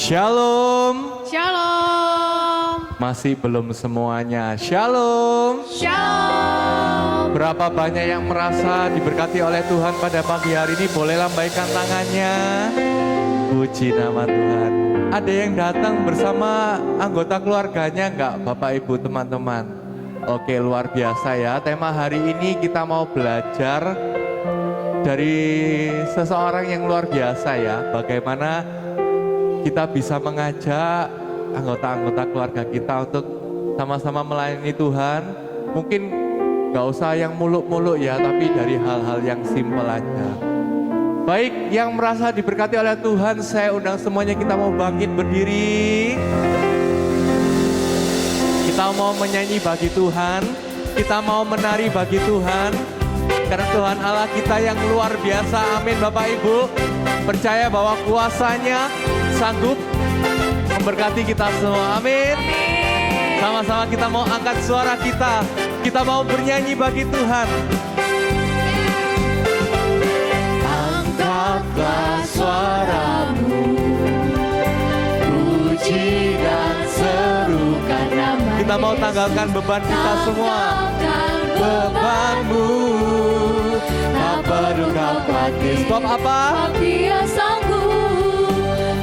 Shalom. Shalom. Masih belum semuanya. Shalom. Shalom. Berapa banyak yang merasa diberkati oleh Tuhan pada pagi hari ini? Boleh lambaikan tangannya. Puji nama Tuhan. Ada yang datang bersama anggota keluarganya enggak, Bapak Ibu teman-teman? Oke, luar biasa ya. Tema hari ini kita mau belajar dari seseorang yang luar biasa ya. Bagaimana kita bisa mengajak anggota-anggota keluarga kita untuk sama-sama melayani Tuhan. Mungkin gak usah yang muluk-muluk ya, tapi dari hal-hal yang simpel aja. Baik, yang merasa diberkati oleh Tuhan, saya undang semuanya, kita mau bangkit berdiri. Kita mau menyanyi bagi Tuhan, kita mau menari bagi Tuhan. Karena Tuhan Allah kita yang luar biasa, amin Bapak Ibu. Percaya bahwa kuasanya sanggup memberkati kita semua, amin. Sama-sama kita mau angkat suara kita mau bernyanyi bagi Tuhan. Angkatlah suaramu, puji dan serukan nama. Kita mau tanggalkan beban kita semua. Bebanmu tak perlu kau khawatir. Sebab apa? Dia sanggup.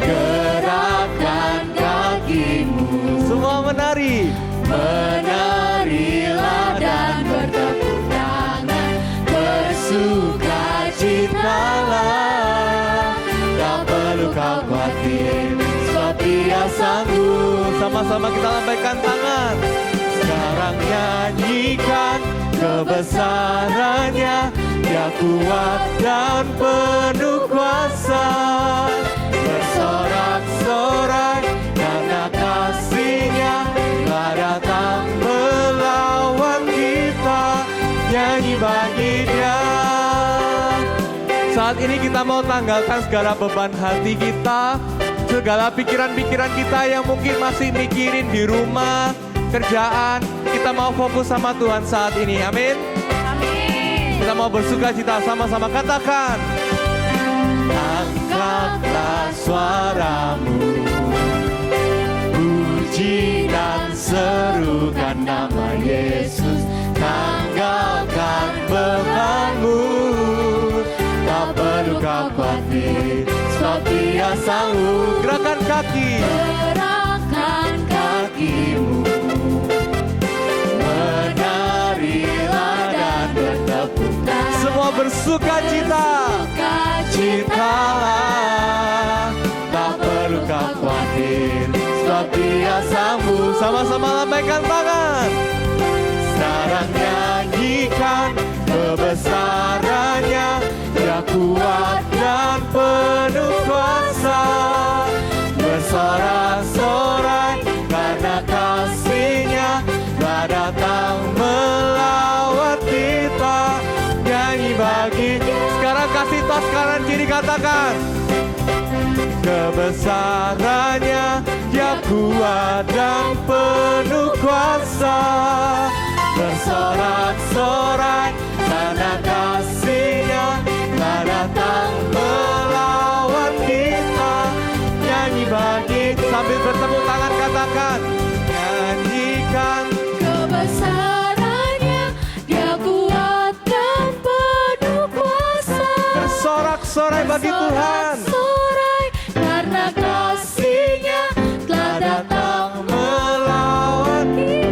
Gerakkan kakimu. Semua menari. Menarilah dan bertepuk tangan, bersukacitalah. Tak perlu kau khawatir, sebab Dia sanggup. Sama-sama kita lambaikan tangan. Sekarang nyanyikan kebesarannya, Dia kuat dan penuh kuasa. Bersorak-sorai karena kasih-Nya telah datang melawan kita. Nyanyi bagi Dia. Saat ini kita mau tanggalkan segala beban hati kita, segala pikiran-pikiran kita yang mungkin masih mikirin di rumah, kerjaan. Kita mau fokus sama Tuhan saat ini, amin. Amin. Kita mau bersuka cita, sama-sama katakan. Angkatlah suaramu, puji dan serukan nama Yesus. Tanggalkan bebanmu, tak perlu kau khawatir, sebab Dia sanggup. Gerakan kaki, Gerakan kakimu. menarilah dan bertepuk tangan. Semua bersuka cita. Citalah, tak perlu kau khawatir, sebab Dia sanggup. Sama-sama lambaikan tangan. Sekarang nyanyikan kebesarannya, Dia kuat dan penuh kuasa. Bersorak-sorai karena kasih-Nya telah datang melawan kita. Nyanyi bagi. Sekarang kasih tos kanan kiri, katakan. Kebesarannya, Dia kuat dan penuh kuasa. Bersorak-sorai karena kasih-Nya telah datang melawan kita. Nyanyi bagi. Sambil bertepuk tangan katakan. Nyanyikan Kebesarannya, Dia kuat dan penuh kuasa. bersorak-sorai bagi Tuhan. Sorai karena kasih-Nya telah datang Melawan.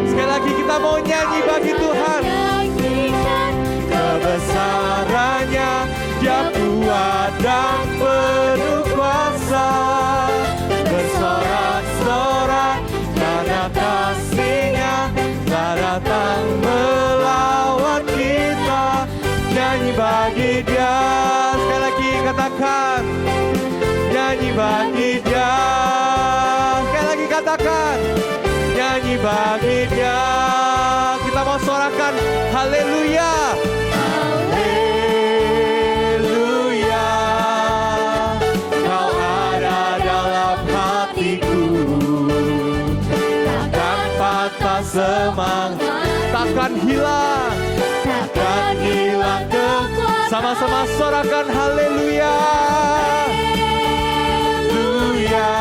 Sekali lagi kita mau nyanyi bagi Tuhan. menyanyikan Kebesarannya, Dia kuat dan penuh kuasa. Bersorak-sorai karena kasih-Nya telah datang melawan kita. Nyanyi bagi Dia. Sekali lagi katakan. Nyanyi bagi Dia. Sekali lagi katakan. Nyanyi bagi Dia. Kita mau sorakan haleluya. Haleluya. Kau ada dalam hatiku. Takkan patah semangat, takkan hilang, takkan hilang kekuatan. Sama-sama sorakan haleluya. Haleluya.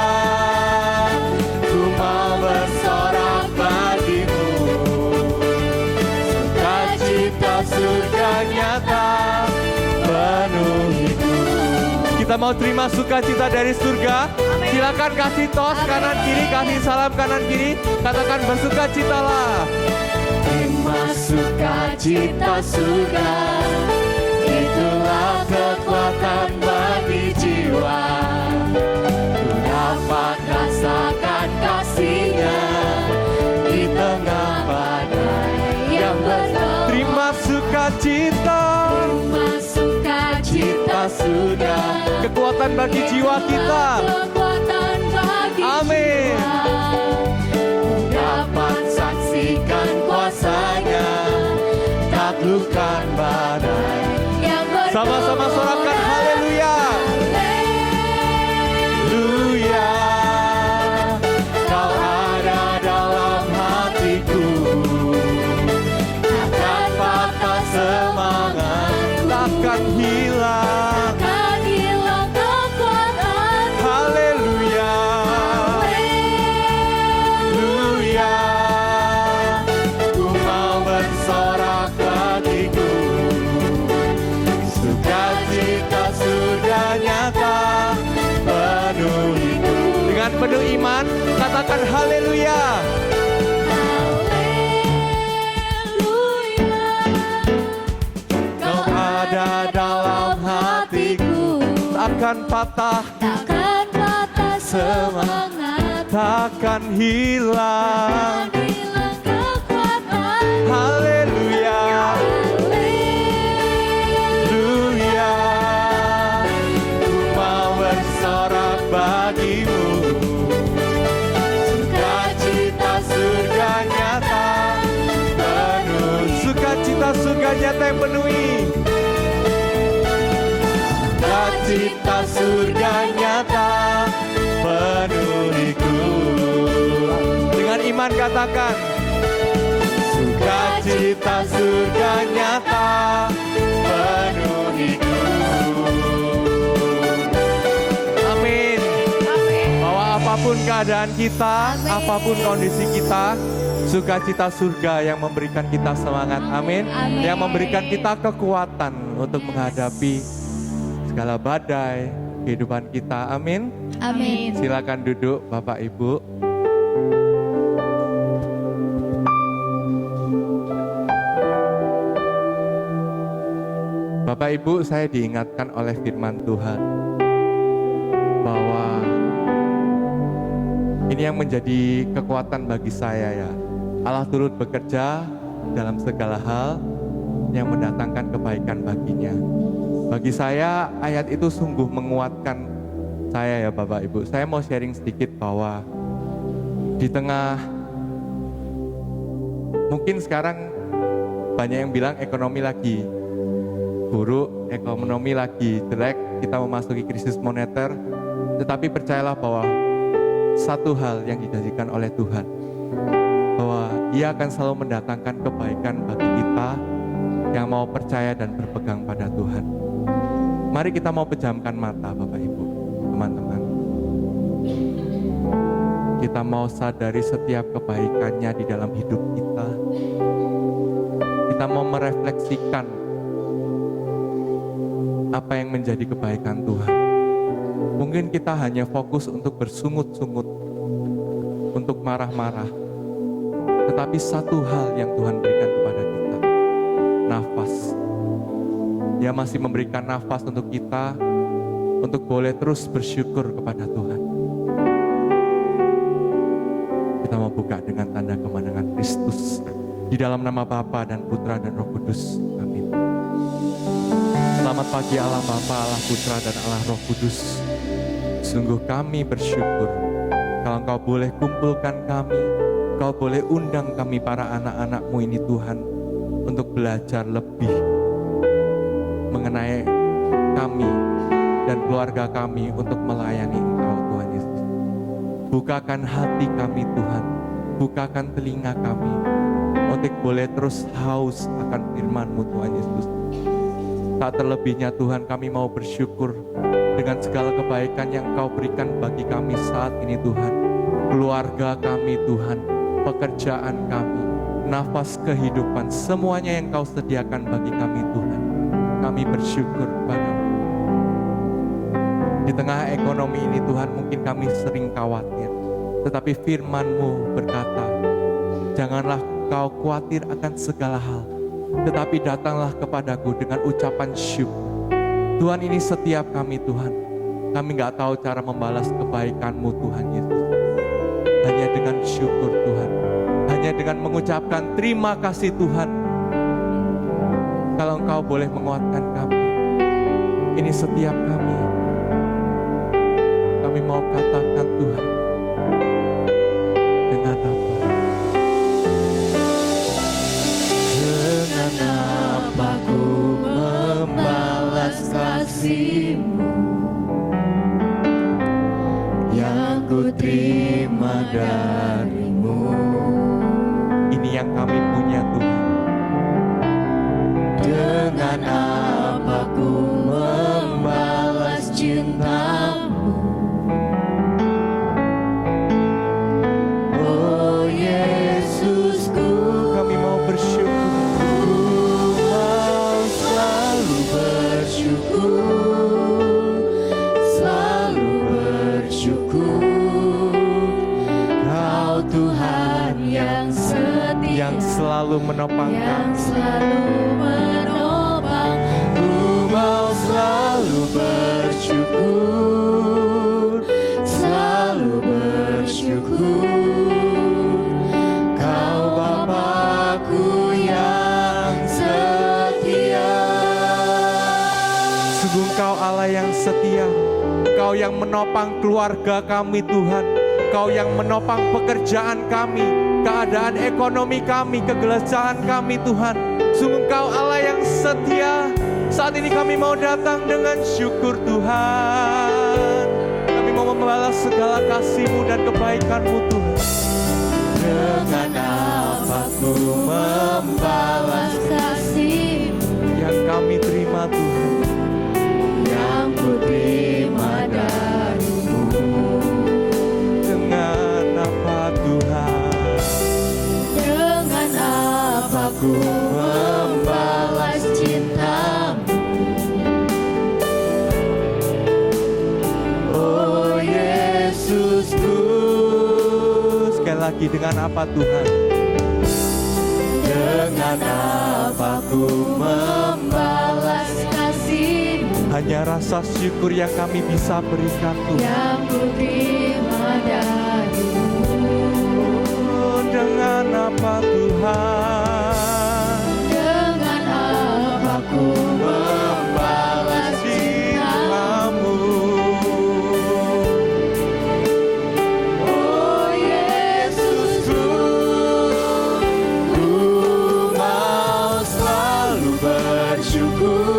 surga nyata penuhiku. Kita mau terima sukacita dari surga. Silakan kasih tos kanan kiri, kasih salam kanan kiri. Katakan bersukacitalah. Terima sukacita surga, itulah kekuatan bagi jiwa. Ku dapat rasakan kasih-Nya di tengah badai yang berlalu. Terima sukacita, Terima sukacita surga, kekuatan bagi jiwa kita. Kekuatan bagi Amin. jiwa. Dapat saksikan kuasa-Nya, taklukkan badai. Yang berdoa. Sama-sama sorakan haleluya. Haleluya. Kau ada dalam hatiku, takkan patah semangat, takkan hilang. Takkan hilang kekuatan. Haleluya. Haleluya. Ku mau bersorak bagiku, sukacita surga nyata penuhiku. Dengan penuh iman katakan haleluya. Haleluya. Kau ada dalam hatiku, takkan patah, Takkan patah semangat. takkan hilang. Takkan hilang kekuatan. Haleluya. Haleluya. Ku mau bersorak bagimu, sukacita surga nyata penuh. Sukacita surga nyata yang penuhi. Sukacita surga nyata penuhiku. Dengan iman katakan, sukacita surga nyata penuhiku. Amin. Bahwa apapun keadaan kita, apapun kondisi kita, sukacita surga yang memberikan kita semangat. Amin. Amin. Yang memberikan kita kekuatan untuk menghadapi segala badai kehidupan kita. Amin. Amin. Silakan duduk Bapak Ibu. Bapak Ibu, saya diingatkan oleh firman Tuhan bahwa ini yang menjadi kekuatan bagi saya ya. Allah turut bekerja dalam segala hal yang mendatangkan kebaikan baginya. Bagi saya ayat itu sungguh menguatkan saya ya Bapak Ibu. Saya mau sharing sedikit bahwa di tengah mungkin sekarang banyak yang bilang ekonomi lagi buruk, ekonomi lagi jelek, kita memasuki krisis moneter. Tetapi percayalah bahwa satu hal yang dijanjikan oleh Tuhan, bahwa Ia akan selalu mendatangkan kebaikan bagi kita yang mau percaya dan berpegang pada Tuhan. Mari kita mau pejamkan mata Bapak Ibu, teman-teman. Kita mau sadari setiap kebaikannya di dalam hidup kita. Kita mau merefleksikan apa yang menjadi kebaikan Tuhan. Mungkin kita hanya fokus untuk bersungut-sungut, untuk marah-marah. Tetapi satu hal yang Tuhan berikan kepada kita, nafas. Dia masih memberikan nafas untuk kita, untuk boleh terus bersyukur kepada Tuhan. Kita mau buka dengan tanda kemenangan Kristus. Di dalam nama Bapa dan Putra dan Roh Kudus. Amin. Selamat pagi Allah Bapa, Allah Putra dan Allah Roh Kudus. Sungguh kami bersyukur kalau Engkau boleh kumpulkan kami, Engkau boleh undang kami para anak-anak-Mu ini Tuhan, untuk belajar lebih mengenai kami dan keluarga kami untuk melayani Engkau Tuhan Yesus. Bukakan hati kami Tuhan, bukakan telinga kami untuk boleh terus haus akan firman-Mu Tuhan Yesus. Tak terlebihnya Tuhan, kami mau bersyukur dengan segala kebaikan yang Engkau berikan bagi kami saat ini Tuhan. Keluarga kami Tuhan, pekerjaan kami, nafas kehidupan, semuanya yang Kau sediakan bagi kami Tuhan. Kami bersyukur padamu. Di tengah ekonomi ini Tuhan, mungkin kami sering khawatir. Tetapi firman-Mu berkata, janganlah kau khawatir akan segala hal, tetapi datanglah kepadaku dengan ucapan syukur. Tuhan, ini setiap kami Tuhan. Kami gak tahu cara membalas kebaikan-Mu Tuhan Yesus. Hanya dengan syukur Tuhan. Hanya dengan mengucapkan terima kasih Tuhan. Kalau Engkau boleh menguatkan kami. Ini setiap kami. Kami mau katakan Tuhan. Dengan apa? Dengan apa ku membalas kasih-Mu yang ku terima dari-Mu. Ini yang kami punya Tuhan. Dengan apa ku membalas cinta-Mu, oh Yesusku. Kami mau bersyukur. Mau selalu bersyukur, selalu bersyukur. Kau Tuhan yang setia, Yang selalu menopang yang kami. selalu menopang. Ku mau selalu bersyukur, selalu bersyukur. Kau Bapa-Ku yang setia. Sungguh Engkau Allah yang setia. Engkau yang menopang keluarga kami Tuhan. Engkau yang menopang pekerjaan kami, keadaan ekonomi kami, kegelisahan kami Tuhan. Sungguh Engkau Allah yang setia. Saat ini kami mau datang dengan syukur Tuhan. Kami mau membalas segala kasih-Mu dan kebaikan-Mu Tuhan. Dengan apa ku membalas kasih-Mu Yang kami terima Tuhan. yang ku terima dari-Mu. Dengan apa Tuhan? Dengan apa ku membalas cinta-Mu, oh Yesusku. Sekali lagi, dengan apa Tuhan? Dengan apa ku membalas kasih-Mu Hanya rasa syukur yang kami bisa berikan Tuhan. yang ku terima dari-Mu. Oh, dengan apa Tuhan? Dengan apa ku membalas cinta-Mu, oh Yesusku. Ku mau selalu bersyukur,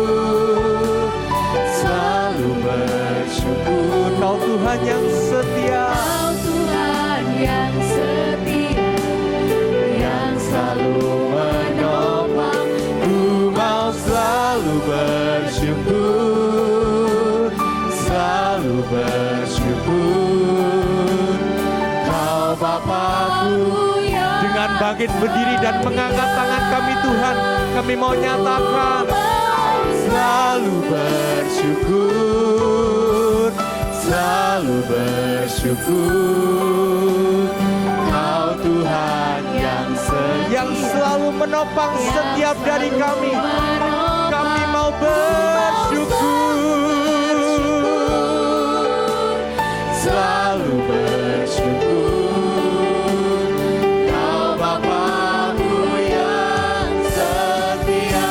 selalu bersyukur. Kau Tuhan yang setia. Kau Tuhan yang setia, yang selalu menopang. Ku mau selalu bersyukur, selalu bersyukur. Kau Bapa-Ku. Dengan bangkit berdiri dan mengangkat tangan kami Tuhan, kami mau nyatakan selalu bersyukur, selalu bersyukur. Kau Tuhan yang selalu menopang setiap dari kami. Kami mau bersyukur, selalu bersyukur. Kau Bapa-Ku yang setia.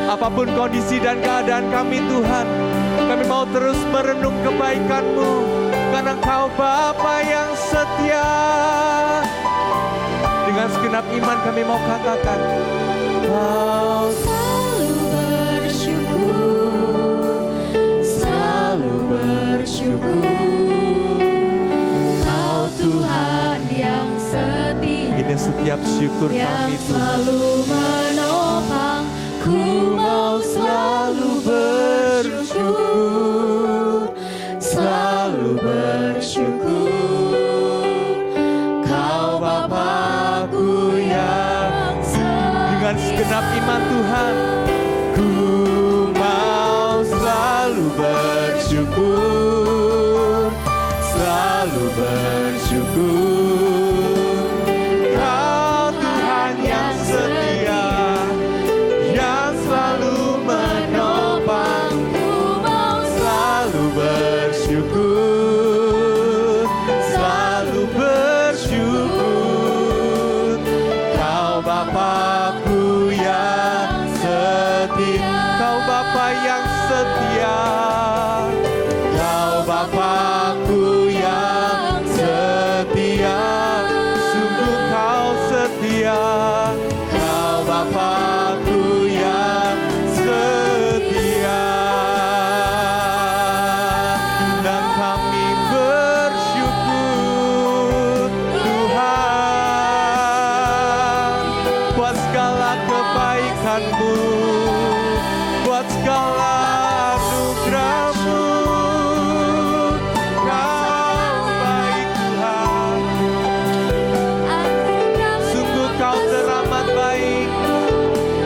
apapun kondisi dan keadaan kami Tuhan, kami mau terus merenung kebaikan-Mu, karena Engkau Bapa yang setia. Dengan segenap iman kami mau katakan, Kau Selalu bersyukur, selalu bersyukur. Kau Tuhan yang setia, ini setiap syukur yang kami Tuhan. selalu menopang. Ku mau selalu bersyukur, selalu bersyukur. Kau Bapa-Ku dengan segenap iman Tuhan. Ku mau selalu bersyukur, selalu bersyukur. Kau Tuhan yang setia, yang selalu menopang. Ku mau Selalu bersyukur, selalu bersyukur. Kau Bapa-Ku yang setia, Kau Bapa yang setia, Kau Bapa-Ku yang setia. Sungguh Kau setia, Kau Bapa-Ku yang setia. Dan kami bersyukur Tuhan buat segala kebaikan-Mu, buat segala anugerah-Mu. Kau baik Tuhan, sungguh Kau teramat baik.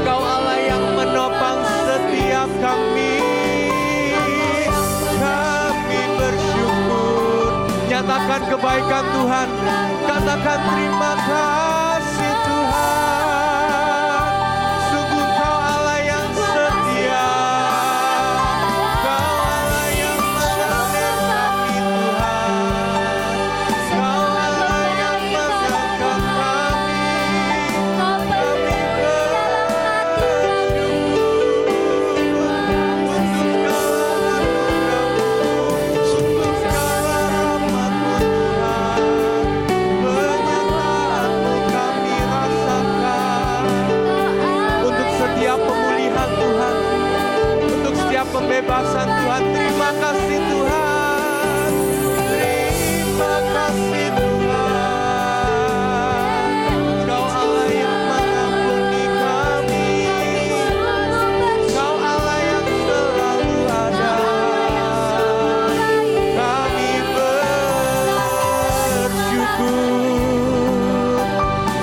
Kau Allah yang menopang setiap kami. Kami bersyukur. Nyatakan kebaikan Tuhan. Katakan terima kasih Tuhan. Sungguh Kau Allah yang setia. Kau Allah yang mengalir kami Tuhan. Kau Allah yang mengangkat kami. Kami untuk setiap pemulihan Tuhan, untuk setiap pembebasan Tuhan. Terima kasih Tuhan, terima kasih Tuhan. Kau Allah yang mengampuni kami, Kau Allah yang selalu ada. Kami bersyukur,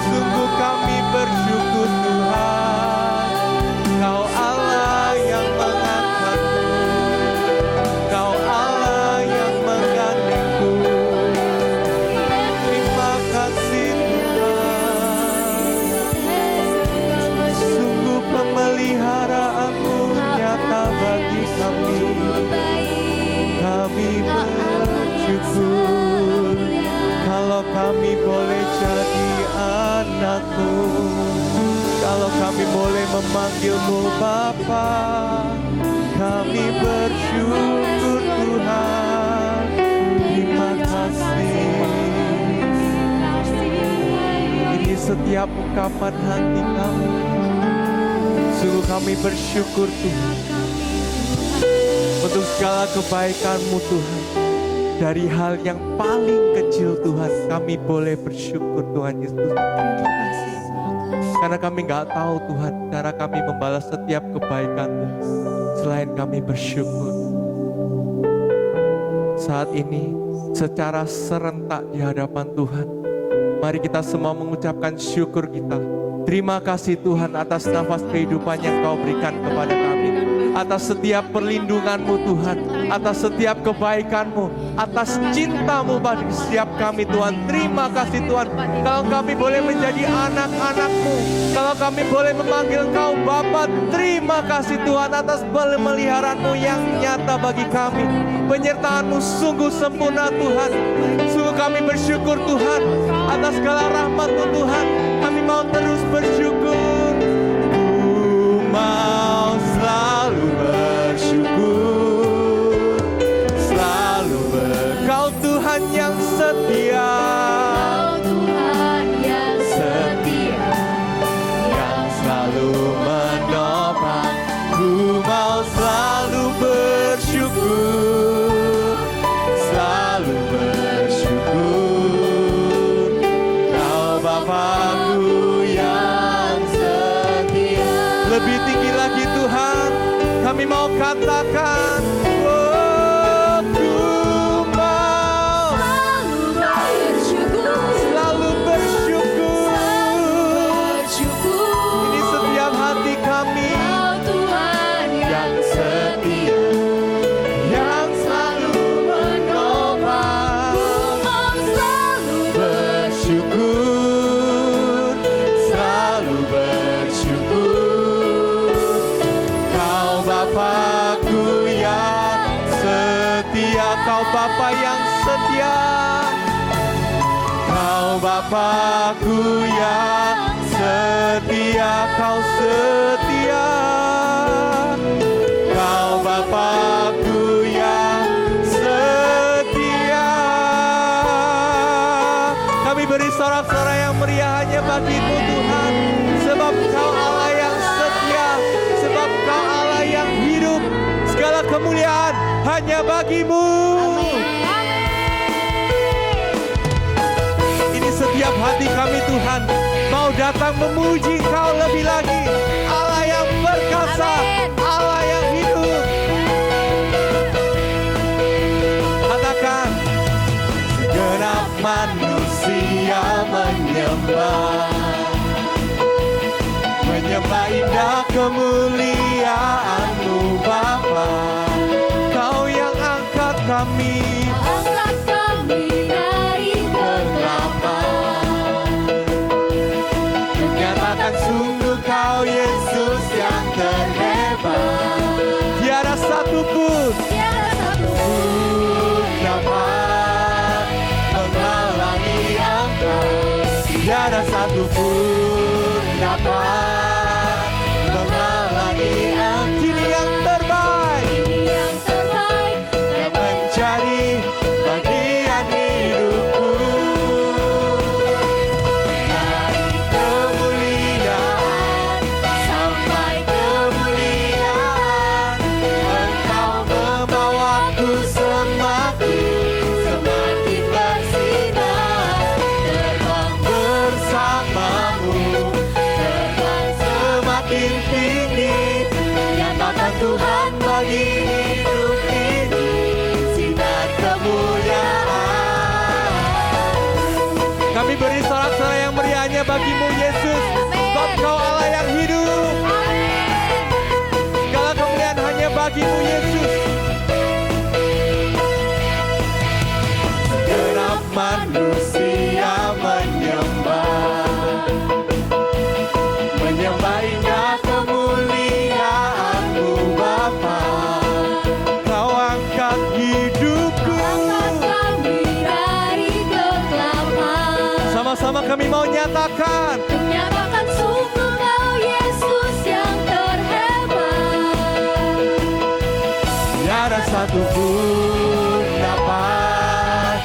sungguh kami bersyukur Tuhan. Kau Allah yang mengangkatku, Kau Allah yang menggandengku. Terima kasih Tuhan, sungguh pemeliharaanmu nyata bagi kami. Kami bersyukur kalau kami boleh jadi anak-Mu, kalau kami boleh memanggil-Mu Bapa. Kami bersyukur Tuhan, terima kasih. Ini setiap ungkapan hati kami. Sungguh kami bersyukur Tuhan untuk segala kebaikan-Mu Tuhan. Dari hal yang paling kecil Tuhan, kami boleh bersyukur Tuhan Yesus. Karena kami nggak tahu Tuhan cara kami membalas setiap kebaikan-Mu selain kami bersyukur. Saat ini secara serentak di hadapan Tuhan, mari kita semua mengucapkan syukur kita. Terima kasih Tuhan atas nafas kehidupan yang Kau berikan kepada kami, atas setiap perlindungan-Mu Tuhan, atas setiap kebaikan-Mu, atas cinta-Mu bagi setiap kami Tuhan. Terima kasih Tuhan, kalau kami boleh menjadi anak-anak-Mu, kalau kami boleh memanggil Engkau Bapa. Terima kasih Tuhan atas pemeliharaan-Mu yang nyata bagi kami. Penyertaan-Mu sungguh sempurna Tuhan. Sungguh kami bersyukur Tuhan atas segala rahmat-Mu Tuhan. Kami mau terus bersyukur. Ku mau selalu bersyukur, selalu Kau Tuhan yang setia, Tuhan yang setia, yang selalu menopang. Ku mau selalu bersyukur, selalu bersyukur. Kau Bapa-Ku yang setia. Lebih tinggi lagi Tuhan, kami mau katakan, oh, ku mau bersyukur, selalu bersyukur. bersyukur. Ini setiap Bapa yang setia. Kau Bapakku yang setia, kau setia. Kau Bapakku yang setia. Kami beri sorak-sorai yang meriah hanya bagi-Mu Tuhan. Sebab Kau Allah yang setia, sebab Kau Allah yang hidup. Segala kemuliaan hanya bagi-Mu. Ini setiap hati kami Tuhan, mau datang memuji Kau lebih lagi. Allah yang perkasa, Allah yang hidup. Katakan, segenap manusia menyembah, menyembah indah kemuliaan-Mu Bapa. Kau yang angkat kami, Angkat kami dari kegelapan. nyatakan sungguh Kau Yesus yang terhebat. Tiada satupun Tiada satupun dapat menghalangi Engkau. Tiada satupun dapat menghalangi Engkau. Kini yang terbaik yang terbaik yang mencari bagian hidupku. Dari kemuliaan sampai kemuliaan, Engkau membawaku semakin bersinar. Terbang bersamamu, terbang semakin tinggi. Nyatakan Tuhan bagi hidup ini sinar kemuliaan. Kami beri sorak-sorai yang meriahnya bagi-Mu Yesus. Sebab Kau Allah yang hidup. Segala kemuliaan hanya bagi-Mu Yesus. Segenap manusia menyembah, menyembah indah kemuliaan-Mu Bapa. Kau angkat hidupku. angkat kami dari kegelapan. Sama-sama kami mau nyatakan, Nyatakan sungguh Kau Yesus yang terhebat. tiada satupun dapat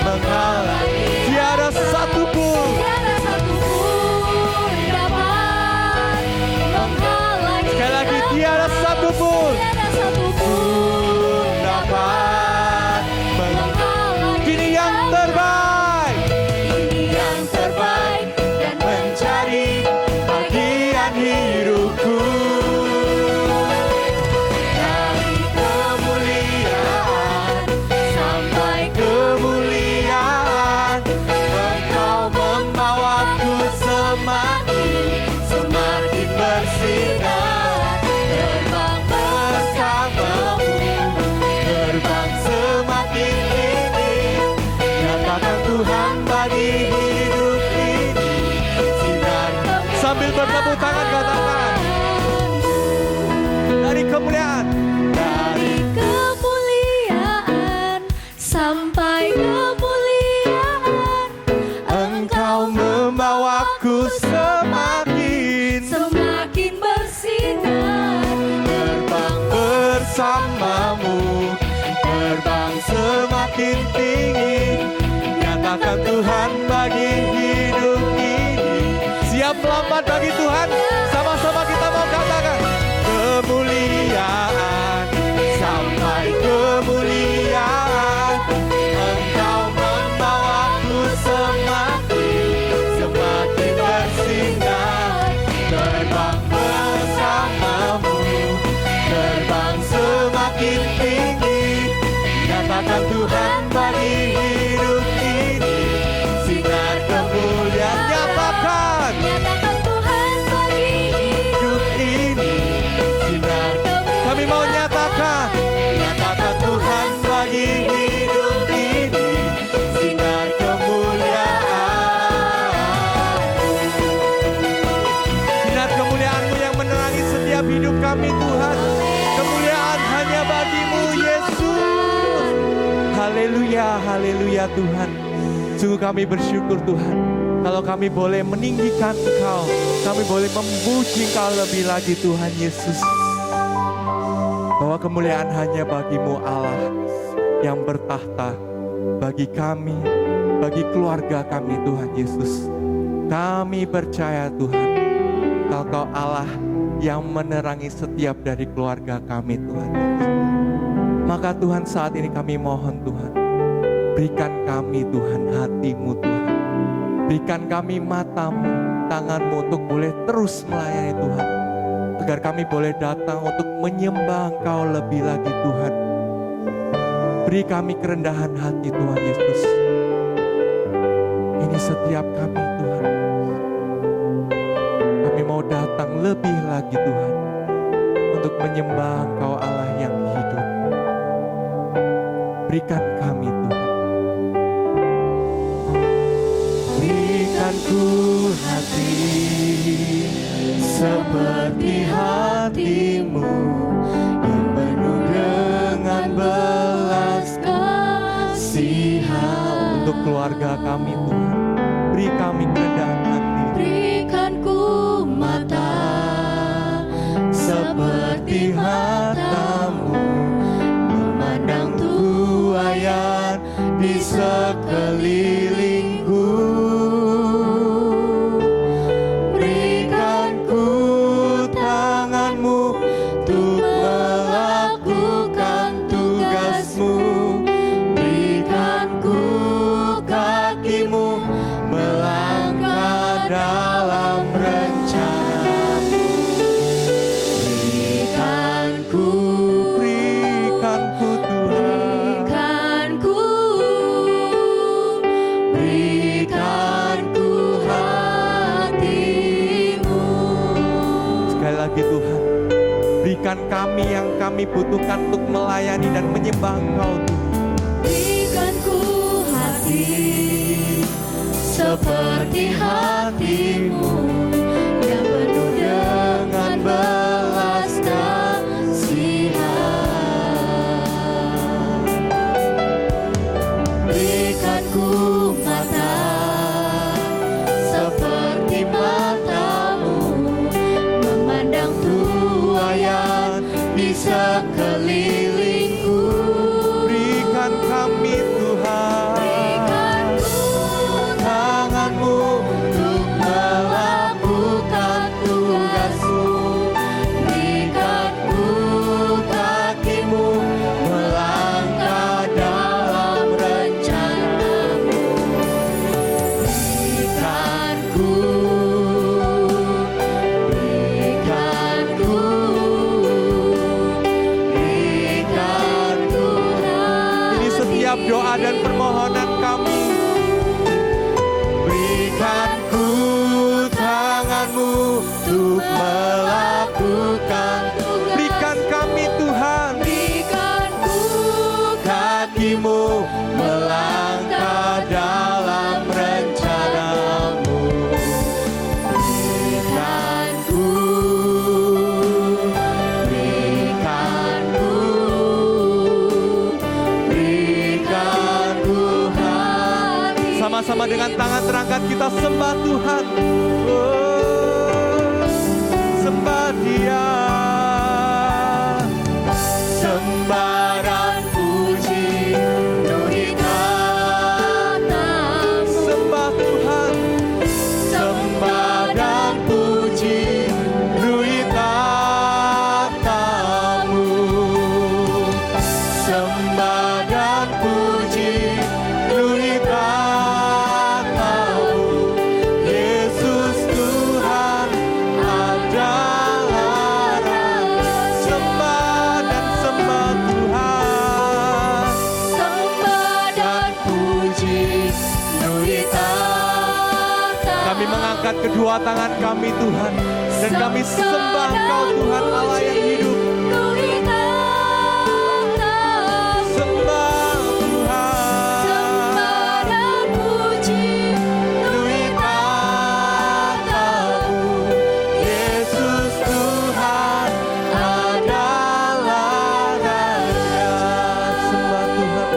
menghalangi. Tiada satupun. Tiada satupun dapat menghalangi. Sekali lagi, tiada satupun Tiada satupun dapat menghalangi. Kini yang terbaik, ini yang terbaik dan mencari bagian hidupku. Dari kemuliaan sampai kemuliaan, Engkau membawaku semakin bersinar. Terbang bersamamu, terbang semakin tinggi. Nyatakan Tuhan bagi hidup ini sinar. Sambil bertepuk tangan katakan, dari kemuliaan, dari kemuliaan sampai kemuliaan, Engkau membawaku semakin bersinar. terbang bersamamu, terbang semakin tinggi. Nyatakan Tuhan bagi hidup ini. Siap melambat bagi Tuhan. Sama-sama kita mau katakan, kemuliaan sampai kemuliaan, Engkau membawaku semakin bersinar. Terbang bersamamu, terbang semakin tinggi. Nyatakan Tuhan bagi hidup ini sinar kemuliaan. Nyatakan Nyatakan Tuhan bagi hidup ini sinar. Kami mau nyatakan, nyatakan Tuhan bagi hidup ini sinar kemuliaan. Sinar kemuliaan-Mu yang menerangi setiap hidup kami Tuhan. Kemuliaan hanya bagi-Mu Yesus. haleluya, haleluya Tuhan. Sungguh kami bersyukur Tuhan, kalau kami boleh meninggikan Engkau, kami boleh memuji Engkau lebih lagi Tuhan Yesus. Bahwa kemuliaan hanya bagi-Mu Allah yang bertahta, bagi kami, bagi keluarga kami Tuhan Yesus. Kami percaya Tuhan, kalau Kau Allah yang menerangi setiap dari keluarga kami Tuhan Yesus. Maka Tuhan saat ini kami mohon Tuhan, berikan kami Tuhan hati-Mu Tuhan. Berikan kami mata-Mu, tangan-Mu untuk boleh terus melayani Tuhan. Agar kami boleh datang untuk menyembah Engkau lebih lagi Tuhan. Beri kami kerendahan hati Tuhan Yesus. Ini setiap kami Tuhan. Kami mau datang lebih lagi Tuhan, untuk menyembah Engkau Allah yang hidup. Berikan kami Tuhan. Berikan ku hati seperti hati-Mu, yang penuh dengan belas kasihan. Untuk keluarga kami Tuhan, beri kami kerendahan hati. Berikan ku mata Seperti mata-Mu, memandang tuaian di sekelilingku. Berikan ku tangan-Mu untuk melakukan tugas-Mu. Berikan ku kaki-Mu melangkah dalam rencana-Mu. Berikan ku Tuhan. Berikan ku hati-Mu. Sekali lagi Tuhan, berikan kami yang kami butuhkan untuk melayani dan menyembah Engkau Tuhan. Berikan ku hati seperti hati-Mu, yang penuh dengan belas kasihan. Berikan ku mata seperti mata-Mu, memandang tuaian di sekelilingku. Berikan kami Tuhan. Berikan ku Tangan-Mu untuk melakukan tugas-Mu. Berikan ku kaki-Mu melangkah dalam rencana-Mu. Berikan ku ini setiap doa dan permohonan kami. Berikan ku tangan-Mu untuk melakukan. Berikan kami Tuhan. Berikan ku Kaki-Mu melangkah dalam rencana-Mu. Berikan ku hati. Sama-sama dengan tangan terangkat kita sembah Tuhan. Oh, sembah Dia. Sembah dan puji penuhi kata-Mu. Sembah Tuhan. Sembah dan puji penuhi kata-Mu. Sembah dan puji penuhi kata-Mu. Yesus Tuhan adalah Raja. Sembah dan sembah Tuhan. sembah dan Puji penuhi kata. Kami mengangkat kedua tangan kami Tuhan, dan kami sembah Engkau Tuhan Allah yang hidup. Sembah Tuhan. Penuhi kata-Mu. Yesus Tuhan adalah Raja. Sembah Tuhan.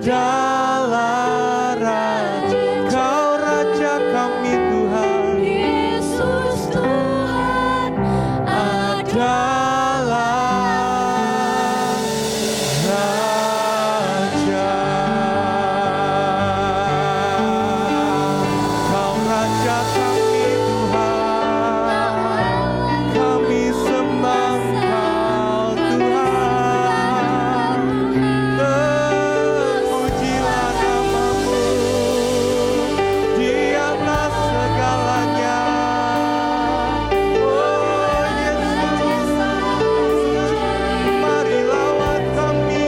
adalah Raja, Kau Raja kami Tuhan. Yesus Tuhan Adalah Raja. Kau Raja kami Tuhan, kami sembah Kau Tuhan. Terpujilah namamu di atas segalanya. Oh Yesus, mari lawat kami.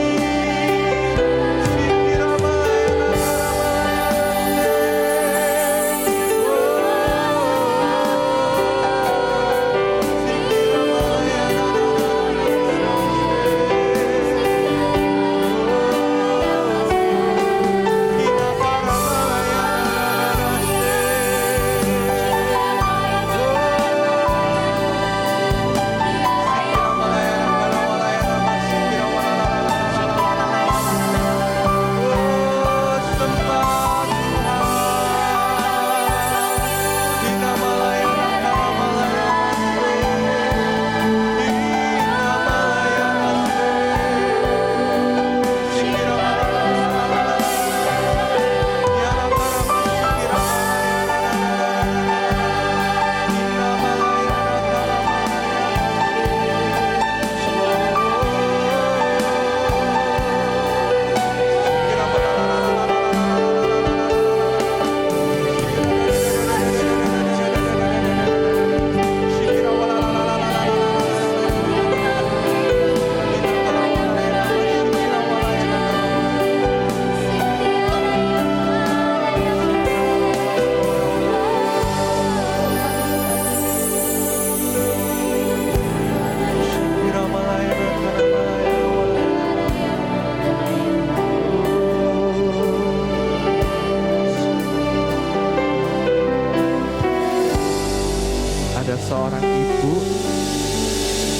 Ada seorang ibu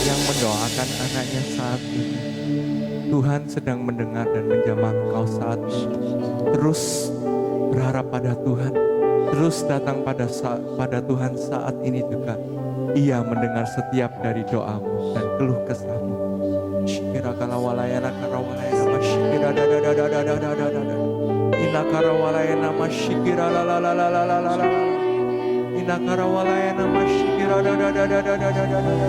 yang mendoakan anaknya saat ini. Tuhan sedang mendengar dan menjamah engkau saat ini. Terus berharap pada Tuhan. Terus datang pada Tuhan saat ini juga. Ia mendengar setiap dari doamu dan keluh kesahmu. Shikira kalawalayana karawalayana mashikira dadadadadadadadadada. Ina karawalayana mashikira lalalalalalalalala. Ina karawalayana mashikira dadadadadadadadada.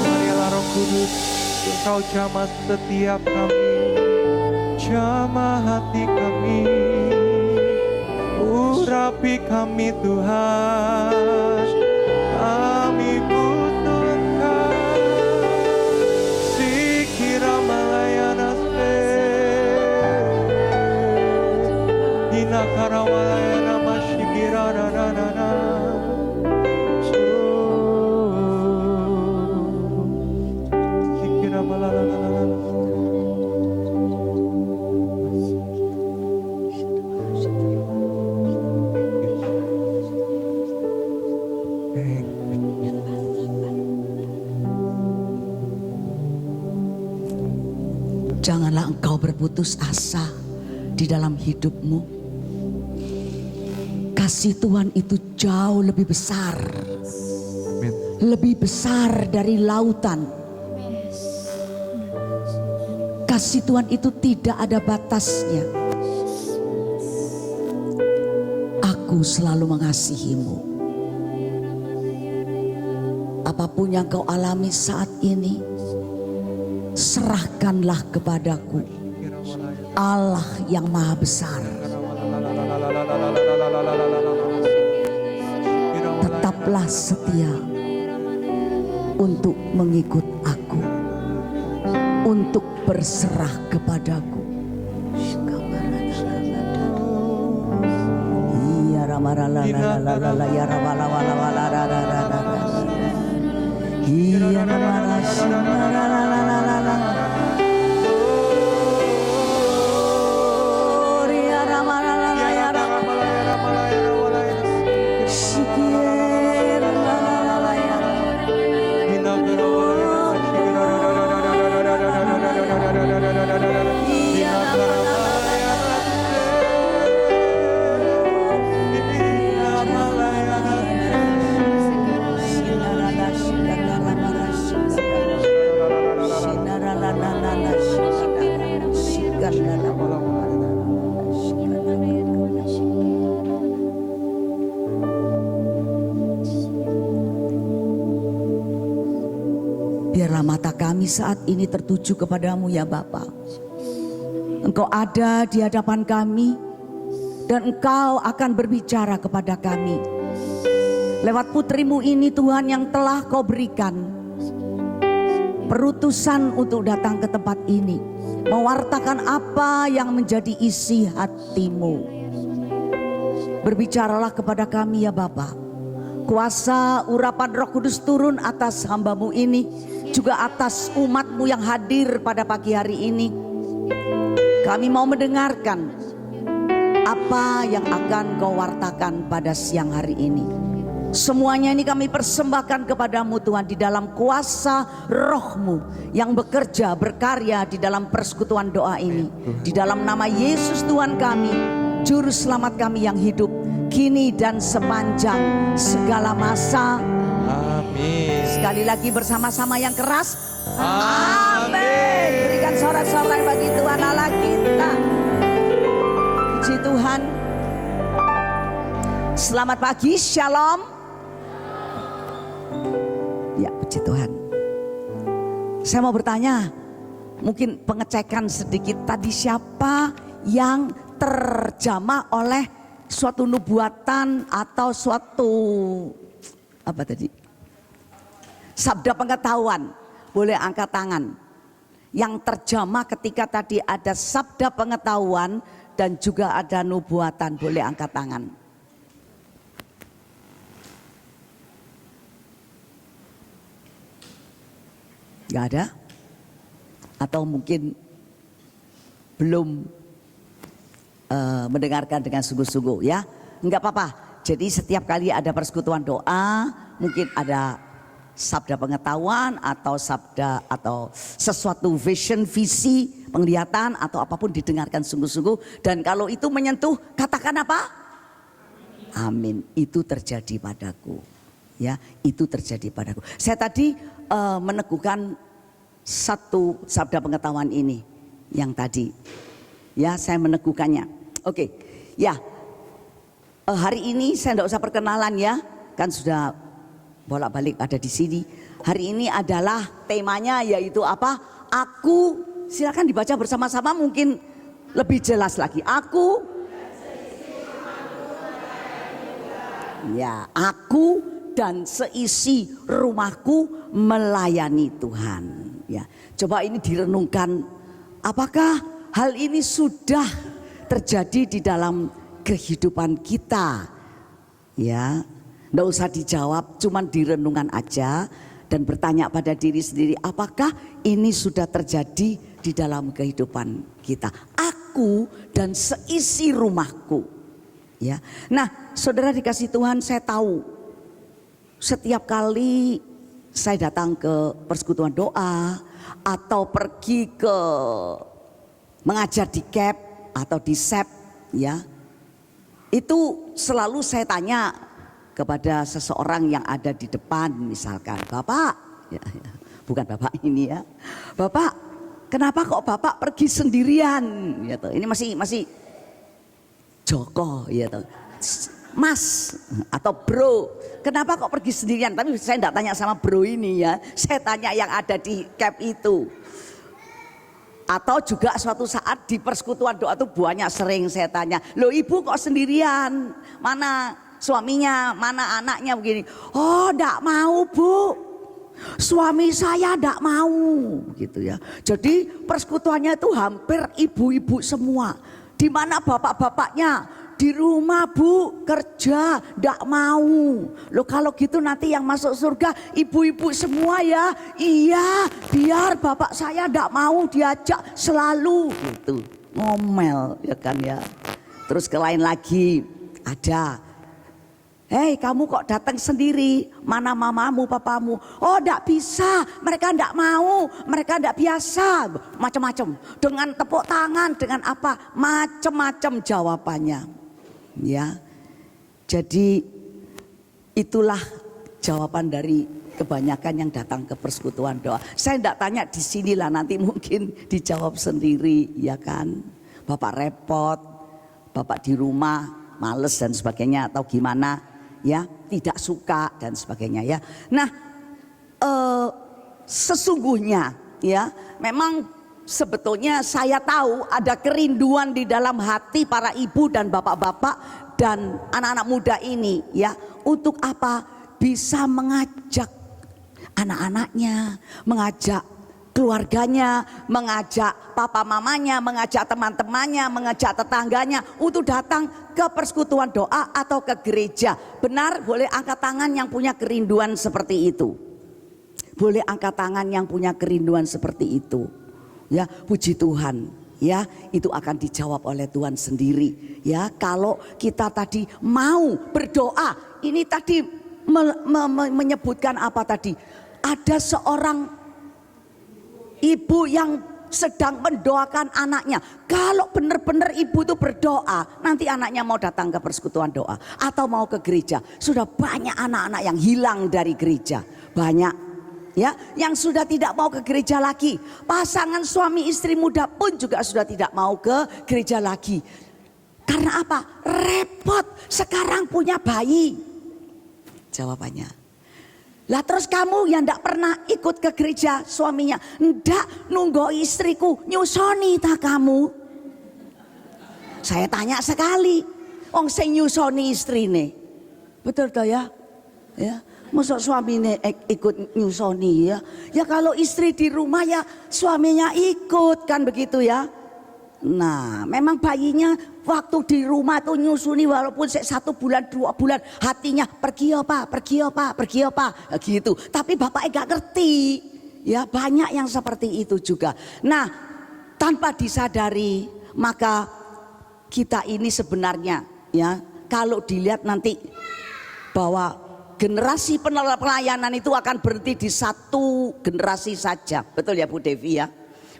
Marilah Roh Kudus, Engkau jamah setiap kami, jamah hati kami, urapi kami Tuhan, kami butuh Engkau. Sikira malayana se, Ina karawalayana mashikira dadadadada. Sikira malalalala. Janganlah engkau berputus asa di dalam hidupmu. Kasih Tuhan itu jauh lebih besar. Amin. Lebih besar dari lautan. Kasih Tuhan itu tidak ada batasnya. Aku selalu mengasihimu. Apapun yang kau alami saat ini, serahkanlah kepadaku, Allah yang maha besar. Tetaplah setia untuk mengikut aku, untuk berserah kepadaku. Ya ramalala ya ramalala. Iya namanya Biarlah mata kami saat ini tertuju kepadamu ya Bapa. Engkau ada di hadapan kami dan Engkau akan berbicara kepada kami. Lewat putrimu ini Tuhan yang telah Kau berikan perutusan untuk datang ke tempat ini. Mewartakan apa yang menjadi isi hatimu. Berbicaralah kepada kami ya Bapa. Kuasa urapan Roh Kudus turun atas hamba-Mu ini, juga atas umat-Mu yang hadir pada pagi hari ini. Kami mau mendengarkan apa yang akan Kau wartakan pada siang hari ini. Semuanya ini kami persembahkan kepadamu Tuhan, di dalam kuasa Roh-Mu yang bekerja, berkarya di dalam persekutuan doa ini. Di dalam nama Yesus Tuhan kami, Juru Selamat kami yang hidup, kini dan sepanjang segala masa. Amin. Sekali lagi bersama-sama yang keras. Amin. Berikan sorak-sorai bagi Tuhan Allah kita. Puji Tuhan. Selamat pagi, shalom. Ya, puji Tuhan. Saya mau bertanya, mungkin pengecekan sedikit tadi, siapa yang terjamah oleh suatu nubuatan atau suatu apa tadi? Sabda pengetahuan. Boleh angkat tangan. Yang terjamah ketika tadi ada sabda pengetahuan dan juga ada nubuatan, boleh angkat tangan. Gak ada? Atau mungkin belum mendengarkan dengan sungguh-sungguh ya? Enggak apa-apa. Jadi setiap kali ada persekutuan doa, mungkin ada sabda pengetahuan atau sabda atau sesuatu vision, visi, penglihatan atau apapun didengarkan sungguh-sungguh. Dan kalau itu menyentuh, katakan apa? Amin. Itu terjadi padaku. Ya, itu terjadi padaku. Saya tadi meneguhkan satu sabda pengetahuan ini yang tadi. Ya, saya meneguhkannya. Oke. Ya. Hari ini saya tidak usah perkenalan ya. Kan sudah bolak-balik ada di sini. Hari ini adalah temanya yaitu apa? Aku, silakan dibaca bersama-sama mungkin lebih jelas lagi. Aku, ya, aku dan seisi rumahku melayani Tuhan. Ya, coba ini direnungkan. Apakah hal ini sudah terjadi di dalam kehidupan kita? Ya, nggak usah dijawab, cuman direnungkan aja dan bertanya pada diri sendiri, apakah ini sudah terjadi di dalam kehidupan kita? Aku dan seisi rumahku. Ya, nah, saudara dikasih Tuhan, saya tahu setiap kali saya datang ke persekutuan doa atau pergi ke mengajar di CAP atau di SEP, ya, itu selalu saya tanya kepada seseorang yang ada di depan, misalkan, Bapak, ya, bukan Bapak ini ya, Bapak, kenapa kok Bapak pergi sendirian? Gitu. Ini masih Joko, gitu. Mas atau bro, kenapa kok pergi sendirian? Tapi saya tidak tanya sama bro ini ya, saya tanya yang ada di CAP itu. Atau juga suatu saat di persekutuan doa itu banyak sering saya tanya, loh ibu kok sendirian? Mana suaminya, mana anaknya begini? Oh, enggak mau bu, suami saya enggak mau, gitu ya. Jadi persekutuannya itu hampir ibu-ibu semua. Di mana bapak-bapaknya? Di rumah bu, kerja, enggak mau. Loh kalau gitu nanti yang masuk surga ibu-ibu semua ya? Iya, biar bapak saya enggak mau diajak selalu, gitu. Ngomel ya kan ya. Terus ke lain lagi ada, hei kamu kok datang sendiri, mana mamamu, papamu? Oh enggak bisa, mereka enggak mau, mereka enggak biasa. Macam-macam, dengan tepuk tangan, dengan apa, macam-macam jawabannya. Ya, jadi itulah jawaban dari kebanyakan yang datang ke persekutuan doa. Saya tidak tanya di sinilah, nanti mungkin dijawab sendiri, ya kan? Bapak repot, Bapak di rumah males dan sebagainya atau gimana, ya, tidak suka dan sebagainya, ya. Nah, sesungguhnya, ya, memang sebetulnya saya tahu ada kerinduan di dalam hati para ibu dan bapak-bapak dan anak-anak muda ini, ya, untuk apa? Bisa mengajak anak-anaknya, mengajak keluarganya, mengajak papa mamanya, mengajak teman-temannya, mengajak tetangganya untuk datang ke persekutuan doa atau ke gereja. Benar, boleh angkat tangan yang punya kerinduan seperti itu. Boleh angkat tangan yang punya kerinduan seperti itu. Ya, puji Tuhan. Ya, itu akan dijawab oleh Tuhan sendiri. Ya, kalau kita tadi mau berdoa, ini tadi menyebutkan apa tadi? Ada seorang ibu yang sedang mendoakan anaknya. Kalau benar-benar ibu itu berdoa, nanti anaknya mau datang ke persekutuan doa atau mau ke gereja. Sudah banyak anak-anak yang hilang dari gereja. Banyak. Ya, yang sudah tidak mau ke gereja lagi. Pasangan suami istri muda pun juga sudah tidak mau ke gereja lagi. Karena apa? Repot, sekarang punya bayi. Jawabannya. Lah terus kamu yang tidak pernah ikut ke gereja, suaminya ndak, nunggu istriku nyusoni tak kamu? Saya tanya sekali, wong sing nyusoni istrine. Betul toh ya? Ya. Masa suaminya ikut nyusoni, ya? Ya kalau istri di rumah ya suaminya ikut, kan begitu ya. Nah, memang bayinya waktu di rumah tuh nyusuni walaupun 1 bulan 2 bulan, hatinya pergi ya pak, pergi ya pak, pergi ya pak, gitu. Tapi bapaknya gak ngerti, ya, banyak yang seperti itu juga. Nah, tanpa disadari maka kita ini sebenarnya, ya, kalau dilihat nanti bahwa generasi pelayanan itu akan berhenti di 1 generasi saja. Betul ya Bu Devi ya?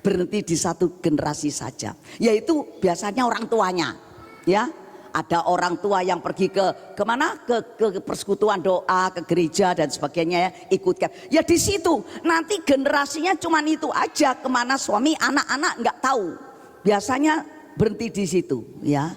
Berhenti di 1 generasi saja. Yaitu biasanya orang tuanya. Ya, ada orang tua yang pergi ke mana? Ke persekutuan doa, ke gereja dan sebagainya, ya, ikutkan. Ya di situ nanti generasinya cuman itu aja, kemana suami anak-anak nggak tahu. Biasanya berhenti di situ, ya.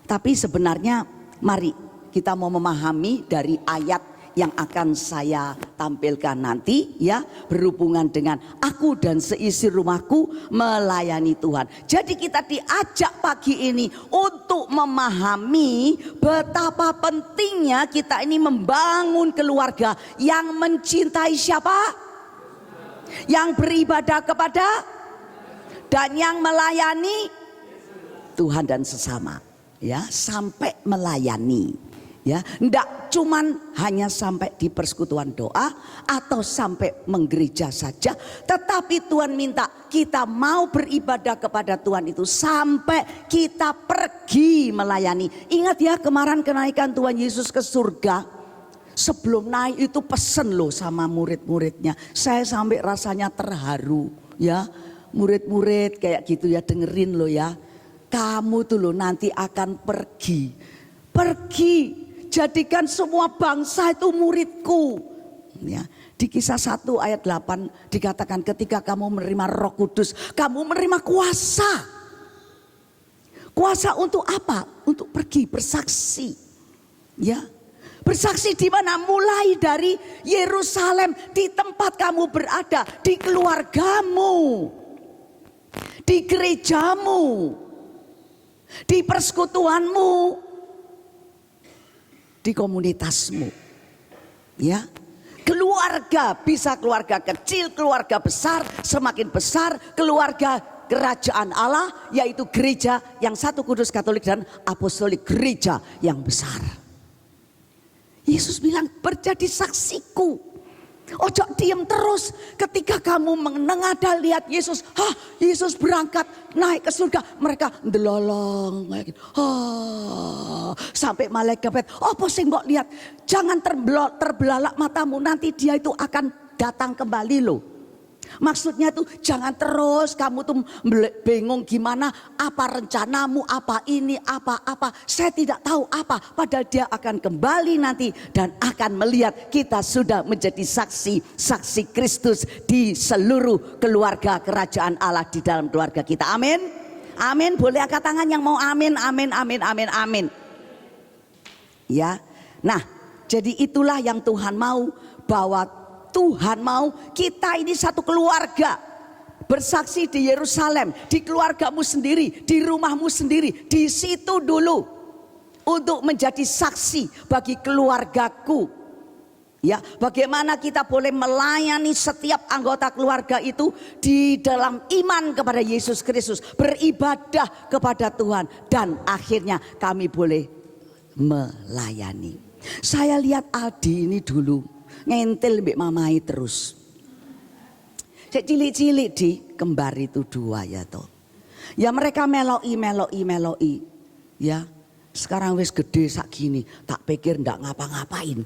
Tapi sebenarnya mari kita mau memahami dari ayat yang akan saya tampilkan nanti, ya, berhubungan dengan aku dan seisi rumahku melayani Tuhan. Jadi kita diajak pagi ini untuk memahami betapa pentingnya kita ini membangun keluarga yang mencintai siapa? Yang beribadah kepada dan yang melayani Tuhan dan sesama, ya, sampai melayani. Ya, ndak cuman hanya sampai di persekutuan doa atau sampai menggereja saja, tetapi Tuhan minta kita mau beribadah kepada Tuhan itu sampai kita pergi melayani. Ingat ya, kemarin kenaikan Tuhan Yesus ke surga, sebelum naik itu pesen loh sama murid-muridnya. Saya sampai rasanya terharu, ya. Murid-murid kayak gitu ya, dengerin loh ya. Kamu tuh loh nanti akan pergi. Jadikan semua bangsa itu muridku. Ya, di Kisah 1 ayat 8 dikatakan ketika kamu menerima Roh Kudus, kamu menerima kuasa. Kuasa untuk apa? Untuk pergi bersaksi. Ya. Bersaksi di mana? Mulai dari Yerusalem, di tempat kamu berada, di keluargamu, di gerejamu, di persekutuanmu, di komunitasmu, ya. Keluarga bisa keluarga kecil, keluarga besar, semakin besar keluarga kerajaan Allah, yaitu gereja yang satu kudus, Katolik dan Apostolik, gereja yang besar. Yesus bilang berjadi saksiku. Ojo diem terus ketika kamu menengada lihat Yesus. Yesus berangkat naik ke surga. Mereka ndelolong. Sampai malaikat, apa sih mbok lihat? Jangan terbelalak matamu, nanti dia itu akan datang kembali loh. Maksudnya tuh jangan terus kamu tuh bingung gimana, apa rencanamu, apa ini, apa. Saya tidak tahu apa. Padahal dia akan kembali nanti dan akan melihat kita sudah menjadi saksi Kristus di seluruh keluarga kerajaan Allah di dalam keluarga kita. Amin. Amin. Boleh angkat tangan yang mau amin, amin, amin, amin, amin. Ya. Nah, jadi itulah yang Tuhan mau, bahwa Tuhan mau kita ini satu keluarga bersaksi di Yerusalem, di keluargamu sendiri, di rumahmu sendiri, di situ dulu untuk menjadi saksi bagi keluargaku. Ya, bagaimana kita boleh melayani setiap anggota keluarga itu di dalam iman kepada Yesus Kristus, beribadah kepada Tuhan, dan akhirnya kami boleh melayani. Saya lihat Aldi ini dulu ngentil mbak mamai terus. Cek cilik-cilik di kembar itu 2 ya toh. Ya mereka meloi. Ya sekarang wis gede sak gini, tak pikir ndak ngapa-ngapain.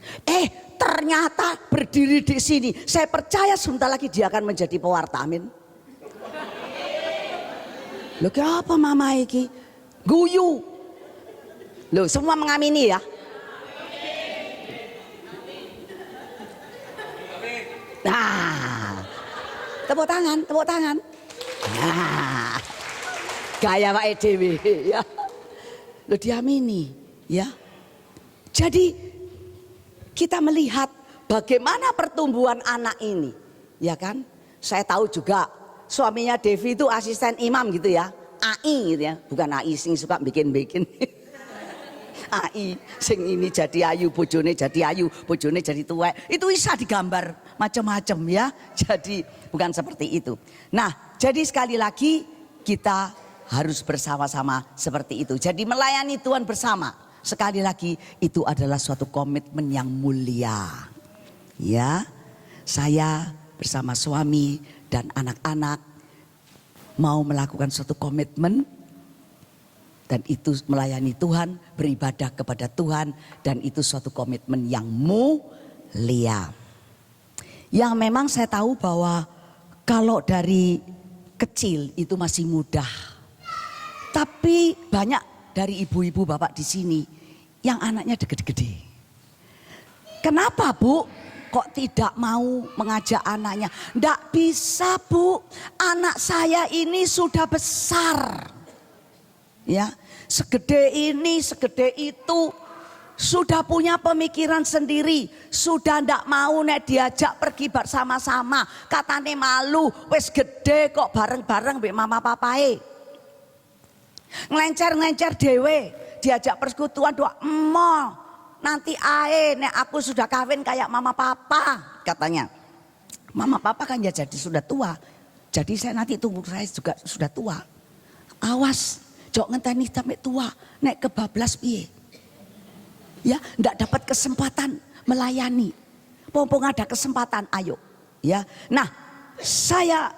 Ternyata berdiri di sini. Saya percaya sebentar lagi dia akan menjadi pewarta. Amin. Loh apa mama iki? Guyu. Loh semua mengamini ya. Nah, tepuk tangan. Nah, gaya Pak Dewi ya. Lo diamini ya. Jadi kita melihat bagaimana pertumbuhan anak ini, ya kan? Saya tahu juga suaminya Devi itu asisten imam gitu ya, AI gitu ya, bukan AI sing suka bikin-bikin. AI sing ini jadi ayu, bojone jadi ayu, bojone jadi tuwek. Itu bisa digambar macam-macam ya. Jadi bukan seperti itu. Nah, jadi sekali lagi kita harus bersama-sama seperti itu. Jadi melayani Tuhan bersama. Sekali lagi itu adalah suatu komitmen yang mulia. Ya. Saya bersama suami dan anak-anak mau melakukan suatu komitmen. Dan itu melayani Tuhan, beribadah kepada Tuhan, dan itu suatu komitmen yang mulia. Yang memang saya tahu bahwa kalau dari kecil itu masih mudah. Tapi banyak dari ibu-ibu bapak di sini yang anaknya gede-gede. Kenapa Bu? Kok tidak mau mengajak anaknya? Nggak bisa Bu, anak saya ini sudah besar. Ya, segede ini, segede itu, sudah punya pemikiran sendiri, sudah ndak mau nek diajak pergi bersama-sama, katane malu, wis gede kok bareng-bareng mbek mama papae. Ngelencer-ngelencer dewe, diajak persekutuan doa emol. Nanti ae nek aku sudah kawin kayak mama papa, katanya. Mama papa kan ya jadi sudah tua. Jadi saya nanti tunggu saya juga sudah tua. Awas. Jok ngenteni sampai tua, nek kebablas piye. Ya, ndak dapat kesempatan melayani. Pompong ada kesempatan, ayo. Ya. Nah, saya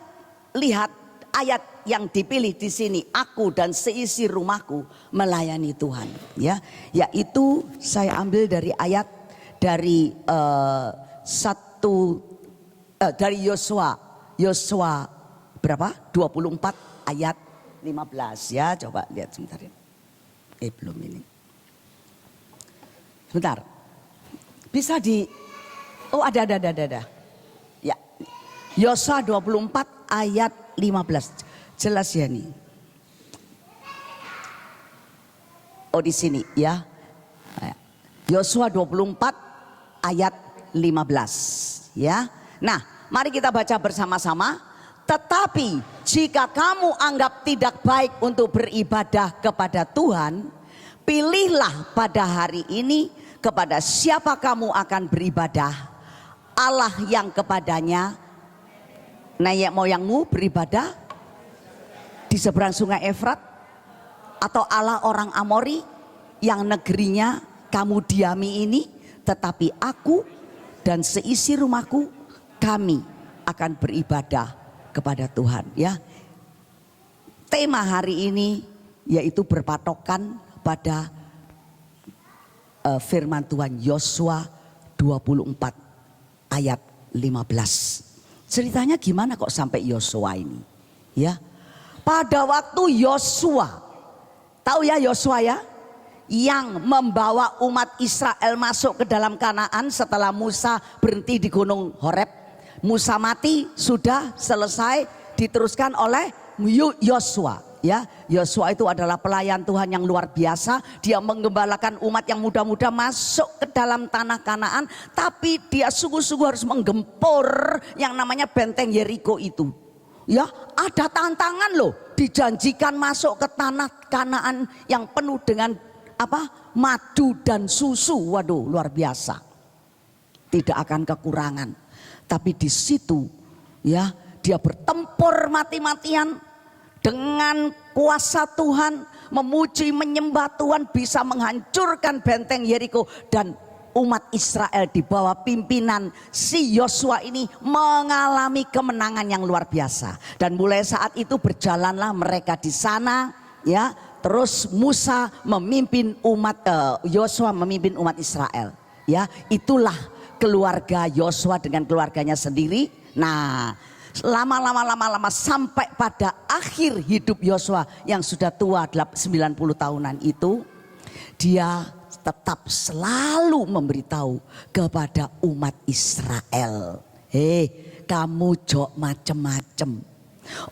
lihat ayat yang dipilih di sini, aku dan seisi rumahku melayani Tuhan, ya. Yaitu saya ambil dari ayat dari dari Yosua berapa? 24 ayat 15 ya, coba lihat sebentar ya. Belum ini. Sebentar. Bisa ada. Ya. Yosua 24 ayat 15. Jelas ya nih. Oh di sini ya. Yosua 24 ayat 15 ya. Nah, mari kita baca bersama-sama. Tetapi jika kamu anggap tidak baik untuk beribadah kepada Tuhan, pilihlah pada hari ini kepada siapa kamu akan beribadah. Allah yang kepadanya nenek moyangmu beribadah di seberang sungai Efrat, atau Allah orang Amori yang negerinya kamu diami ini. Tetapi aku dan seisi rumahku, kami akan beribadah kepada Tuhan, ya. Tema hari ini yaitu berpatokan pada firman Tuhan Yosua 24 ayat 15. Ceritanya gimana kok sampai Yosua ini? Ya. Pada waktu Yosua, tahu ya Yosua ya? Yang membawa umat Israel masuk ke dalam Kanaan setelah Musa berhenti di Gunung Horeb. Musa mati, sudah selesai, diteruskan oleh Yosua. Ya, Yosua itu adalah pelayan Tuhan yang luar biasa. Dia menggembalakan umat yang muda-muda masuk ke dalam tanah Kanaan, tapi dia sungguh-sungguh harus menggempur yang namanya benteng Yeriko itu. Ya, ada tantangan loh, dijanjikan masuk ke tanah Kanaan yang penuh dengan madu dan susu. Waduh, luar biasa. Tidak akan kekurangan. Tapi di situ ya, dia bertempur mati-matian dengan kuasa Tuhan, memuji menyembah Tuhan, bisa menghancurkan benteng Yeriko, dan umat Israel di bawah pimpinan si Yosua ini mengalami kemenangan yang luar biasa. Dan mulai saat itu berjalanlah mereka di sana ya. Terus Musa memimpin Yosua memimpin umat Israel. Ya, itulah keluarga Yosua dengan keluarganya sendiri. Nah, lama sampai pada akhir hidup Yosua yang sudah tua 90 tahunan itu, dia tetap selalu memberitahu kepada umat Israel, kamu jok macem-macem,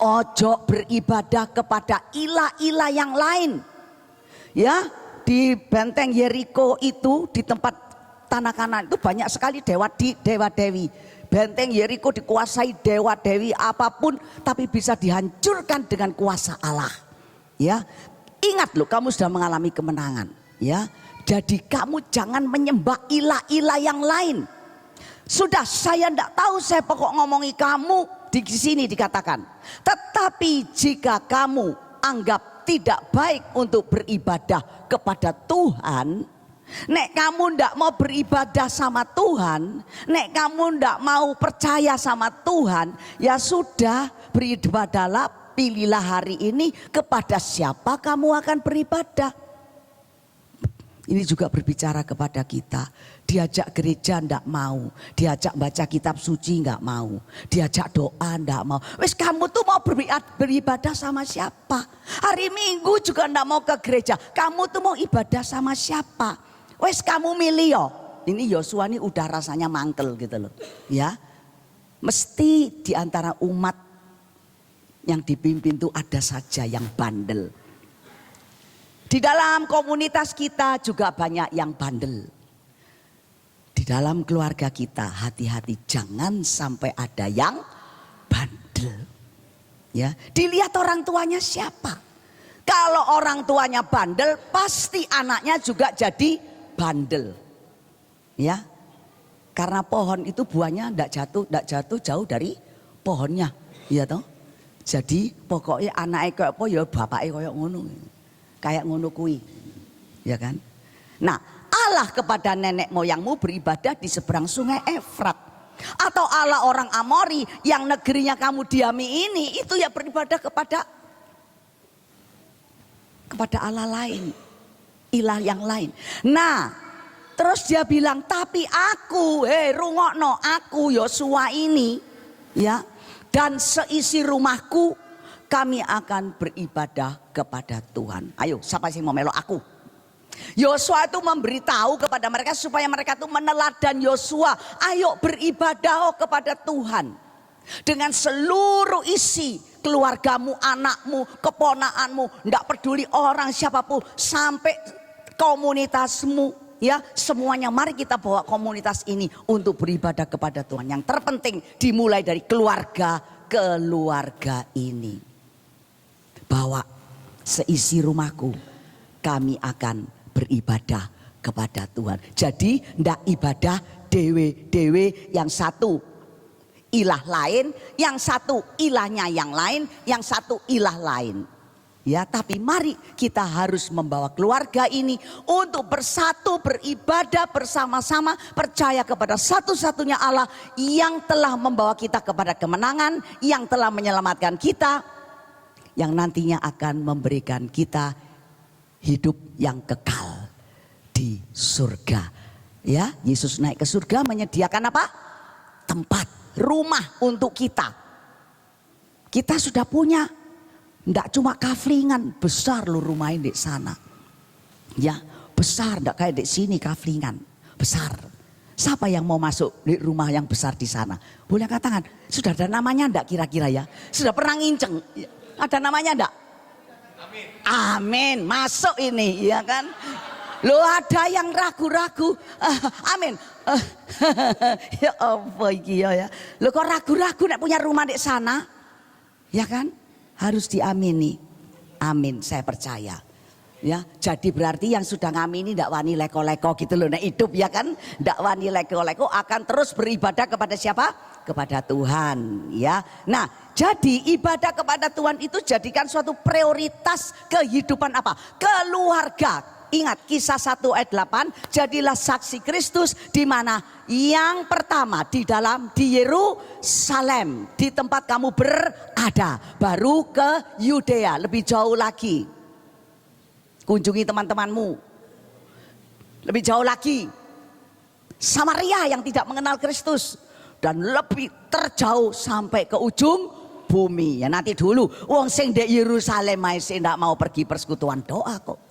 ojo beribadah kepada ilah-ilah yang lain. Ya, di benteng Yeriko itu, di tempat tanah Kanaan itu banyak sekali dewa-dewi. Benteng Yeriko dikuasai dewa-dewi apapun, tapi bisa dihancurkan dengan kuasa Allah. Ya, ingat loh, kamu sudah mengalami kemenangan. Ya, jadi kamu jangan menyembah ilah-ilah yang lain. Sudah, saya tidak tahu, saya pokok ngomongi kamu di sini dikatakan. Tetapi jika kamu anggap tidak baik untuk beribadah kepada Tuhan, nek kamu ndak mau beribadah sama Tuhan, nek kamu ndak mau percaya sama Tuhan, ya sudah, beribadahlah, pilihlah hari ini kepada siapa kamu akan beribadah. Ini juga berbicara kepada kita. Diajak gereja ndak mau, diajak baca kitab suci nggak mau, diajak doa ndak mau. Wes kamu tuh mau beribadah sama siapa? Hari Minggu juga ndak mau ke gereja. Kamu tuh mau ibadah sama siapa? Wes kamu milih yo. Ini Yosua ini udah rasanya mangkel gitu loh. Ya, mesti di antara umat yang dipimpin tuh ada saja yang bandel. Di dalam komunitas kita juga banyak yang bandel. Di dalam keluarga kita hati-hati, jangan sampai ada yang bandel. Ya, dilihat orang tuanya siapa. Kalau orang tuanya bandel, pasti anaknya juga jadi bandel. Ya, karena pohon itu buahnya ndak jatuh jauh dari pohonnya, iya toh. Jadi pokoknya anaknya kayak apa ya bapaknya kayak ngono. Kayak ngono kui, ya kan? Nah, Allah kepada nenek moyangmu beribadah di seberang sungai Efrat. Atau Allah orang Amori yang negerinya kamu diami ini, itu ya beribadah kepada Allah lain, ilah yang lain. Nah, terus dia bilang, tapi aku, rungokno, aku Yosua ini, ya, dan seisi rumahku, kami akan beribadah kepada Tuhan. Ayo, siapa sih mau melok aku? Yosua itu memberitahu kepada mereka supaya mereka itu meneladan Yosua. Ayo beribadah kepada Tuhan. Dengan seluruh isi keluargamu, anakmu, keponakanmu, tidak peduli orang siapapun, sampai komunitasmu. Ya, semuanya mari kita bawa komunitas ini untuk beribadah kepada Tuhan. Yang terpenting dimulai dari keluarga ini. Bawa seisi rumahku, kami akan beribadah kepada Tuhan. Jadi ndak ibadah dewe-dewe, yang satu ilah lain, yang satu ilahnya yang lain, yang satu ilah lain. Ya, tapi mari kita harus membawa keluarga ini untuk bersatu, beribadah bersama-sama, percaya kepada satu-satunya Allah yang telah membawa kita kepada kemenangan, yang telah menyelamatkan kita, yang nantinya akan memberikan kita hidup yang kekal di surga. Ya, Yesus naik ke surga menyediakan apa? Tempat rumah untuk kita. Kita sudah punya, enggak cuma kaflingan, besar loh rumahnya di sana. Ya, besar, enggak kayak di sini kaflingan, besar. Siapa yang mau masuk di rumah yang besar di sana? Boleh angkat tangan. Sudah ada namanya enggak kira-kira ya? Sudah pernah nginceng? Ada namanya enggak? Amin. Amin, masuk ini, ya kan? Loh ada yang ragu-ragu, amin. Ya apa iki ya. Loh kok ragu-ragu nek punya rumah di sana? Ya kan? Harus diamini. Amin, saya percaya. Ya, jadi berarti yang sudah ngamini ndak wani leko-leko gitu loh. Nek hidup ya kan, ndak wani leko-leko akan terus beribadah kepada siapa? Kepada Tuhan, ya. Nah, jadi ibadah kepada Tuhan itu jadikan suatu prioritas kehidupan apa? Keluarga. Ingat Kisah 1 ayat 8, jadilah saksi Kristus di mana yang pertama di Yerusalem, di tempat kamu berada, baru ke Yudea, lebih jauh lagi. Kunjungi teman-temanmu. Lebih jauh lagi Samaria yang tidak mengenal Kristus, dan lebih terjauh sampai ke ujung bumi. Ya nanti dulu wong sing di Yerusalem masih ndak mau pergi persekutuan doa kok.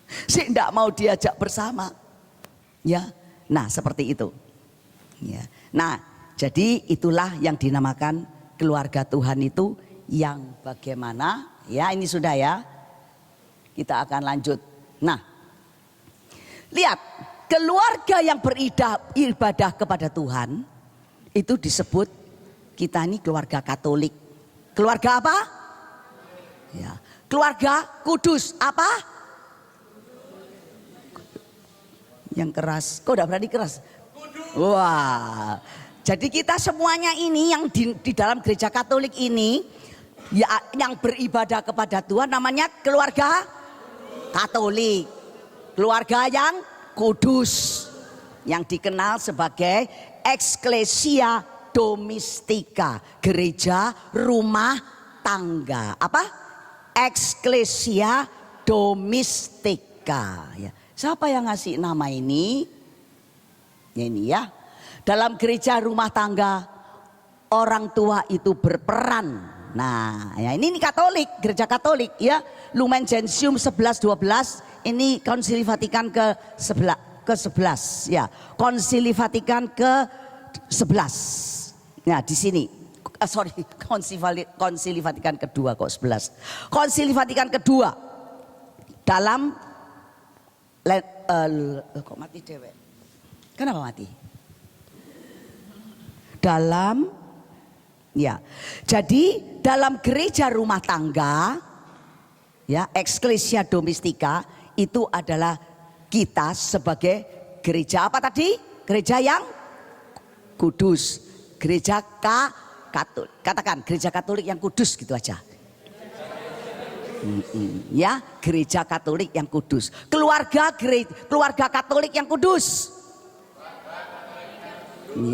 Sih tidak mau diajak bersama, ya. Nah seperti itu, ya. Nah jadi itulah yang dinamakan keluarga Tuhan itu yang bagaimana, ya ini sudah ya. Kita akan lanjut. Nah, lihat keluarga yang beribadah kepada Tuhan itu disebut kita ini keluarga Katolik. Keluarga apa? Ya, keluarga kudus apa? Yang keras, kok udah berani keras? Wah, jadi kita semuanya ini yang di dalam gereja Katolik ini, ya, yang beribadah kepada Tuhan namanya keluarga Katolik, keluarga yang kudus, yang dikenal sebagai Ecclesia Domestika, gereja rumah tangga. Apa? Ecclesia Domestika, ya. Siapa yang ngasih nama ini? Ini ya. Dalam gereja rumah tangga orang tua itu berperan. Nah, ya ini Katolik, gereja Katolik ya. Lumen Gentium 11-12 ini Konsili Vatikan ke-11 ya. Konsili Vatikan ke-11. Nah, di sini Konsili Vatikan kedua kok 11. Konsili Vatikan kedua dalam kok mati dewek? Kenapa mati? Dalam ya. Jadi dalam gereja rumah tangga ya, Ecclesia Domestika itu adalah kita sebagai gereja apa tadi? Gereja yang kudus. Gereja Katolik. Katakan gereja Katolik yang kudus gitu aja. Ya, gereja Katolik yang kudus. Keluarga Katolik yang kudus.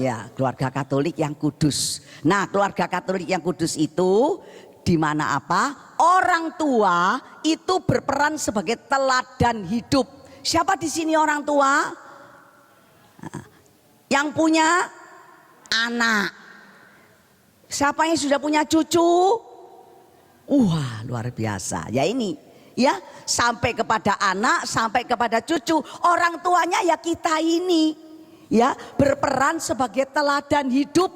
Ya, keluarga Katolik yang kudus. Nah, keluarga Katolik yang kudus itu di mana apa? Orang tua itu berperan sebagai teladan hidup. Siapa di sini orang tua? Yang punya anak. Siapa yang sudah punya cucu? Wah, luar biasa. Ya ini, ya, sampai kepada anak, sampai kepada cucu. Orang tuanya ya kita ini, ya, berperan sebagai teladan hidup.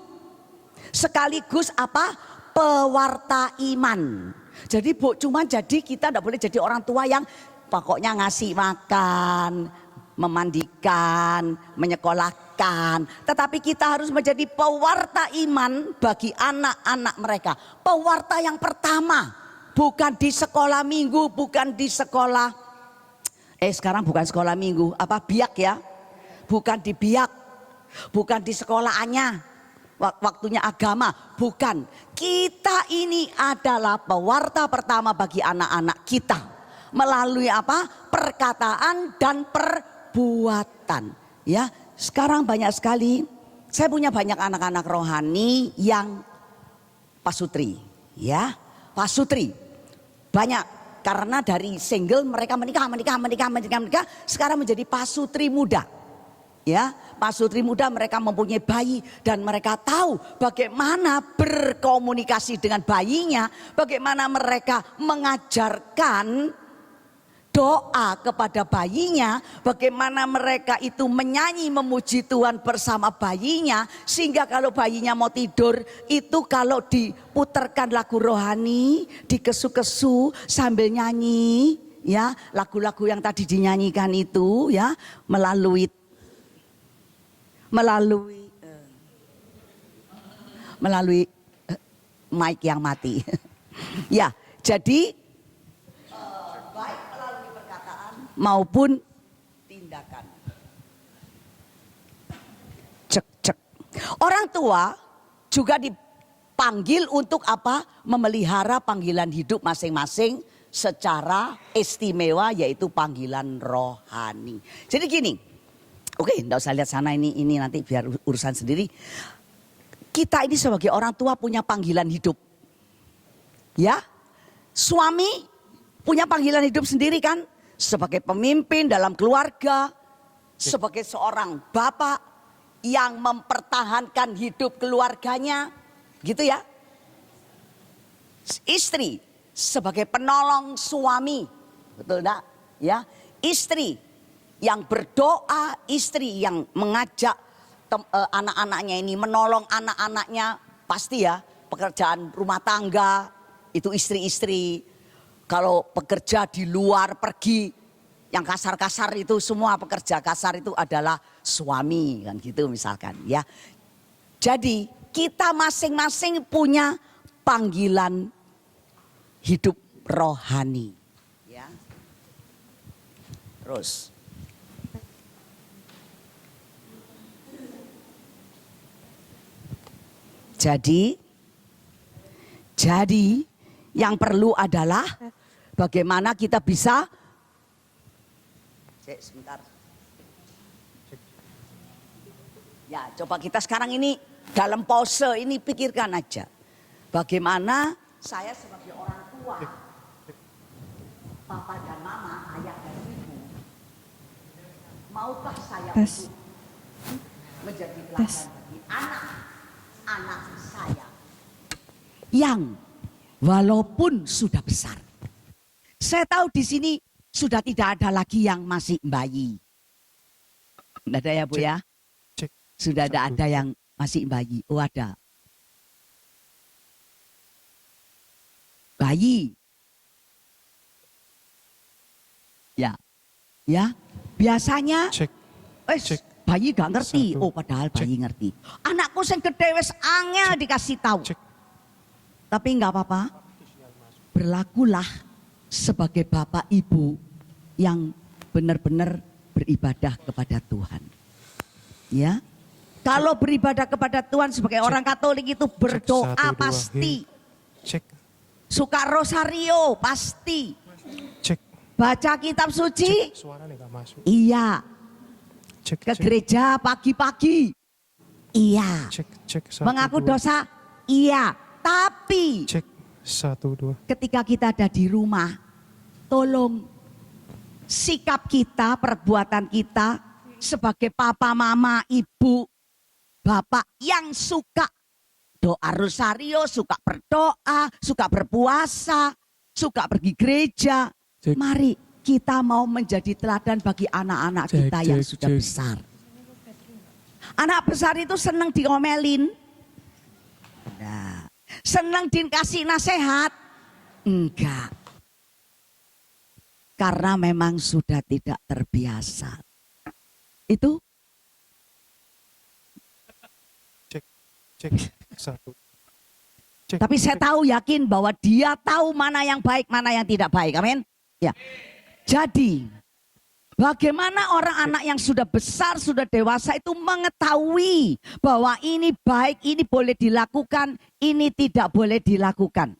Sekaligus apa? Pewarta iman. Jadi cuma jadi kita tidak boleh jadi orang tua yang pokoknya ngasih makan, memandikan, menyekolahkan. Tetapi kita harus menjadi pewarta iman bagi anak-anak mereka. Pewarta yang pertama, bukan di sekolah minggu, bukan di sekolah sekarang bukan sekolah minggu, apa biak ya? Bukan di biak, bukan di sekolahannya, waktunya agama, bukan. Kita ini adalah pewarta pertama bagi anak-anak kita melalui apa? Perkataan dan perbuatan. Ya, sekarang banyak sekali. Saya punya banyak anak-anak rohani yang pasutri, ya, pasutri. Banyak karena dari single mereka menikah. Sekarang menjadi pasutri muda. Ya, pasutri muda mereka mempunyai bayi dan mereka tahu bagaimana berkomunikasi dengan bayinya, bagaimana mereka mengajarkan doa kepada bayinya, bagaimana mereka itu menyanyi memuji Tuhan bersama bayinya, sehingga kalau bayinya mau tidur itu kalau diputarkan lagu rohani, dikesu-kesu sambil nyanyi, ya lagu-lagu yang tadi dinyanyikan itu ya melalui mic yang mati. Ya, jadi baik melalui perkataan maupun tindakan. Cek. Orang tua juga dipanggil untuk apa? Memelihara panggilan hidup masing-masing secara istimewa, yaitu panggilan rohani. Jadi gini, oke, enggak usah lihat sana, ini nanti biar urusan sendiri. Kita ini sebagai orang tua punya panggilan hidup. Ya, suami punya panggilan hidup sendiri kan? Sebagai pemimpin dalam keluarga, sebagai seorang bapak yang mempertahankan hidup keluarganya, gitu ya. Istri sebagai penolong suami, betul enggak? Ya, istri yang berdoa, istri yang mengajak anak-anaknya ini, menolong anak-anaknya, pasti ya pekerjaan rumah tangga itu istri-istri. Kalau pekerja di luar pergi, yang kasar-kasar itu semua pekerja kasar itu adalah suami kan gitu misalkan ya. Jadi kita masing-masing punya panggilan hidup rohani ya. Terus Jadi yang perlu adalah bagaimana kita bisa sebentar. Ya, coba kita sekarang ini dalam pause ini pikirkan aja. Bagaimana saya sebagai orang tua, papa dan mama, ayah dan ibu, maukah saya untuk menjadi teladan bagi anak saya yang walaupun sudah besar. Saya tahu di sini sudah tidak ada lagi yang masih bayi. Tidak ada ya Bu ya? Sudah tidak ada yang masih bayi. Oh ada. Bayi. Ya. Ya. Biasanya bayi gak ngerti. Oh padahal bayi ngerti. Anakku yang gede wis angel dikasih tahu. Tapi enggak apa-apa. Berlakulah sebagai bapak ibu yang benar-benar beribadah kepada Tuhan. Ya. Kalau beribadah kepada Tuhan sebagai orang Katolik itu berdoa pasti. Suka rosario pasti. Baca kitab suci. Iya. Ke gereja pagi-pagi. Iya. Mengaku dosa. Iya. Tapi ketika kita ada di rumah, tolong sikap kita, perbuatan kita sebagai papa, mama, ibu, bapak yang suka doa rosario, suka berdoa, suka berpuasa, suka pergi gereja. Mari kita mau menjadi teladan bagi anak-anak kita yang sudah besar. Anak besar itu senang diomelin. Nah, senang dikasih nasihat? Enggak. Karena memang sudah tidak terbiasa. Itu tapi saya tahu yakin bahwa dia tahu mana yang baik, mana yang tidak baik. Amin. Ya. Jadi bagaimana orang anak yang sudah besar, sudah dewasa itu mengetahui bahwa ini baik, ini boleh dilakukan, ini tidak boleh dilakukan.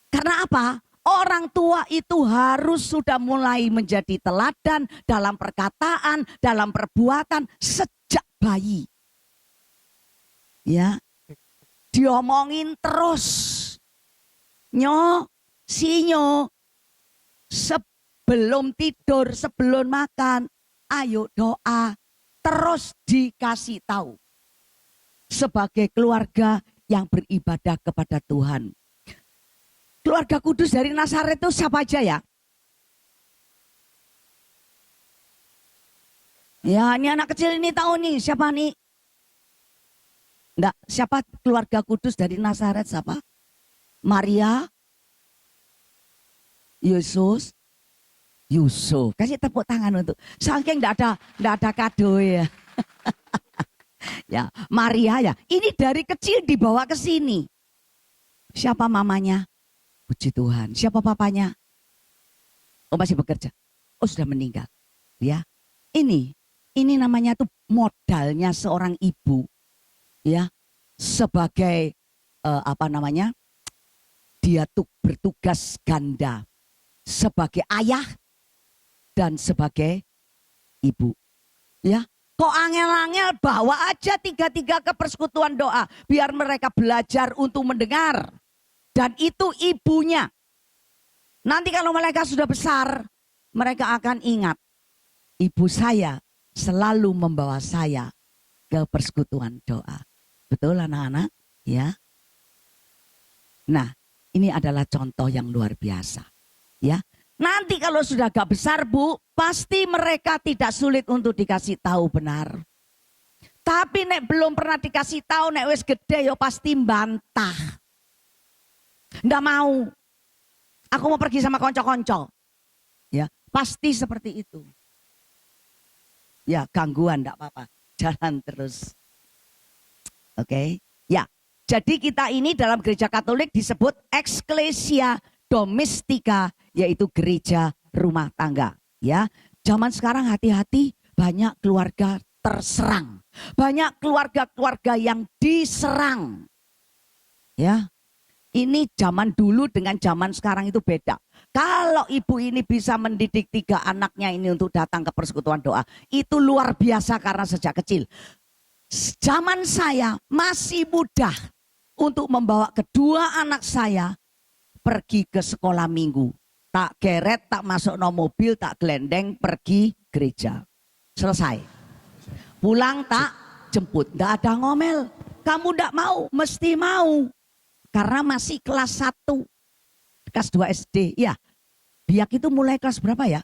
Karena apa? Orang tua itu harus sudah mulai menjadi teladan dalam perkataan, dalam perbuatan sejak bayi. Ya, diomongin terus. Nyo, sinyo, sebelum tidur, sebelum makan, ayo doa. terus dikasih tahu sebagai keluarga yang beribadah kepada Tuhan. Keluarga kudus dari Nazaret itu siapa aja ya? Ya, ini anak kecil ini tahu nih siapa nih? Enggak, siapa keluarga kudus dari Nazaret siapa? Maria, Yesus, Yusuf. Kasih tepuk tangan untuk. Saking enggak ada kado ya. Ya, Maria ya. Ini dari kecil dibawa ke sini. Siapa mamanya? Puji Tuhan. Siapa papanya? Oh, masih bekerja. Oh, sudah meninggal. Ya. Ini namanya tuh modalnya seorang ibu. Ya. Sebagai dia tuh bertugas ganda sebagai ayah dan sebagai ibu. Ya. Kok angel-angel bawa aja tiga-tiga ke persekutuan doa. Biar mereka belajar untuk mendengar. Dan itu ibunya. Nanti kalau mereka sudah besar, mereka akan ingat. Ibu saya selalu membawa saya ke persekutuan doa. Betul anak-anak? Ya. Nah, ini adalah contoh yang luar biasa. Ya. Nanti kalau sudah agak besar Bu, pasti mereka tidak sulit untuk dikasih tahu benar. Tapi nek belum pernah dikasih tahu, nek wis gede yo pasti bantah. Nggak mau. Aku mau pergi sama konco-konco. Ya, pasti seperti itu. Ya, gangguan enggak apa-apa. Jalan terus. Oke. Ya, jadi kita ini dalam gereja Katolik disebut eksklesia domestika, yaitu gereja rumah tangga. Ya, zaman sekarang hati-hati, banyak keluarga terserang. Banyak keluarga-keluarga yang diserang. Ya. Ini zaman dulu dengan zaman sekarang itu beda. Kalau ibu ini bisa mendidik 3 anaknya ini untuk datang ke persekutuan doa, itu luar biasa karena sejak kecil. Zaman saya masih mudah untuk membawa kedua anak saya pergi ke sekolah minggu. Tak geret, tak masuk no mobil, tak gelendeng, pergi gereja. Selesai. Pulang tak jemput, tidak ada ngomel. Kamu tidak mau, mesti mau. Karena masih kelas 1, kelas 2 SD. Ya, Biak itu mulai kelas berapa ya?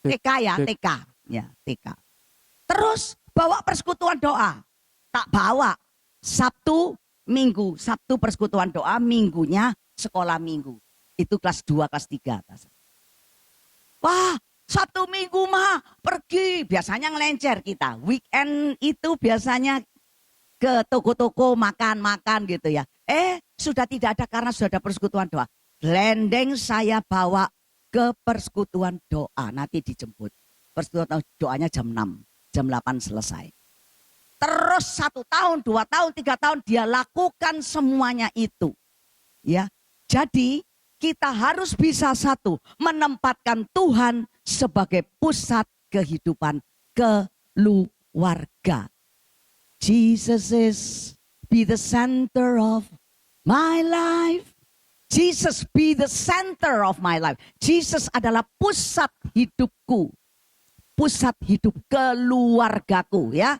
TK ya, TK. Ya, TK. Terus bawa persekutuan doa. Tak bawa. Sabtu, Minggu. Sabtu persekutuan doa, Minggunya sekolah minggu. Itu kelas 2, kelas 3. Wah, Sabtu Minggu mah pergi. Biasanya ngelencer kita. Weekend itu biasanya ke toko-toko makan-makan gitu ya. Sudah tidak ada karena sudah ada persekutuan doa. Gelendeng saya bawa ke persekutuan doa. Nanti dijemput. Persekutuan doanya jam 6. Jam 8 selesai. Terus 1 tahun, 2 tahun, 3 tahun dia lakukan semuanya itu. Ya. Jadi kita harus bisa satu. Menempatkan Tuhan sebagai pusat kehidupan keluarga. Jesus is be the center of my life. Jesus be the center of my life. Jesus adalah pusat hidupku. Pusat hidup keluargaku ya.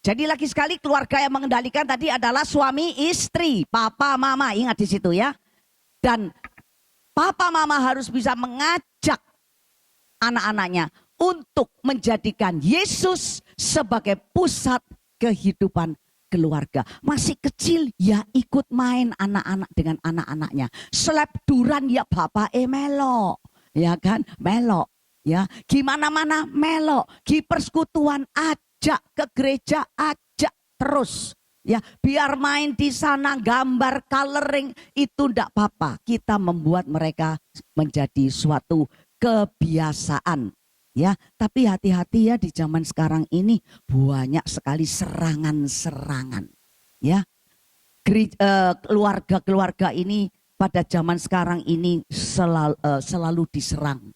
Jadi lagi sekali keluarga yang mengendalikan tadi adalah suami istri, papa mama, ingat di situ ya. Dan papa mama harus bisa mengajak anak-anaknya untuk menjadikan Yesus sebagai pusat kehidupan keluarga. Masih kecil ya ikut main anak-anak dengan anak-anaknya. Selebduran ya bapak melok. Ya kan? Melok. Ya, gimana-mana melok. Di persekutuan ajak ke gereja, ajak terus. Ya, biar main di sana gambar coloring itu enggak apa-apa. Kita membuat mereka menjadi suatu kebiasaan. Ya, tapi hati-hati ya di zaman sekarang ini banyak sekali serangan-serangan. Ya, keluarga-keluarga ini pada zaman sekarang ini selalu diserang.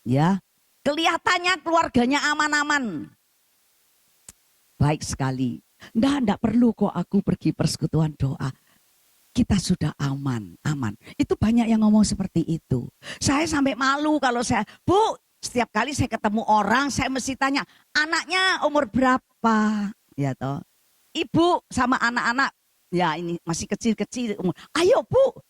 Ya, kelihatannya keluarganya aman-aman. Baik sekali. Enggak perlu kok aku pergi persekutuan doa. Kita sudah aman. Itu banyak yang ngomong seperti itu. Saya sampai malu kalau saya, Bu, setiap kali saya ketemu orang, saya mesti tanya, anaknya umur berapa? Ya toh. Ibu sama anak-anak, ya ini masih kecil-kecil umur. Ayo Bu,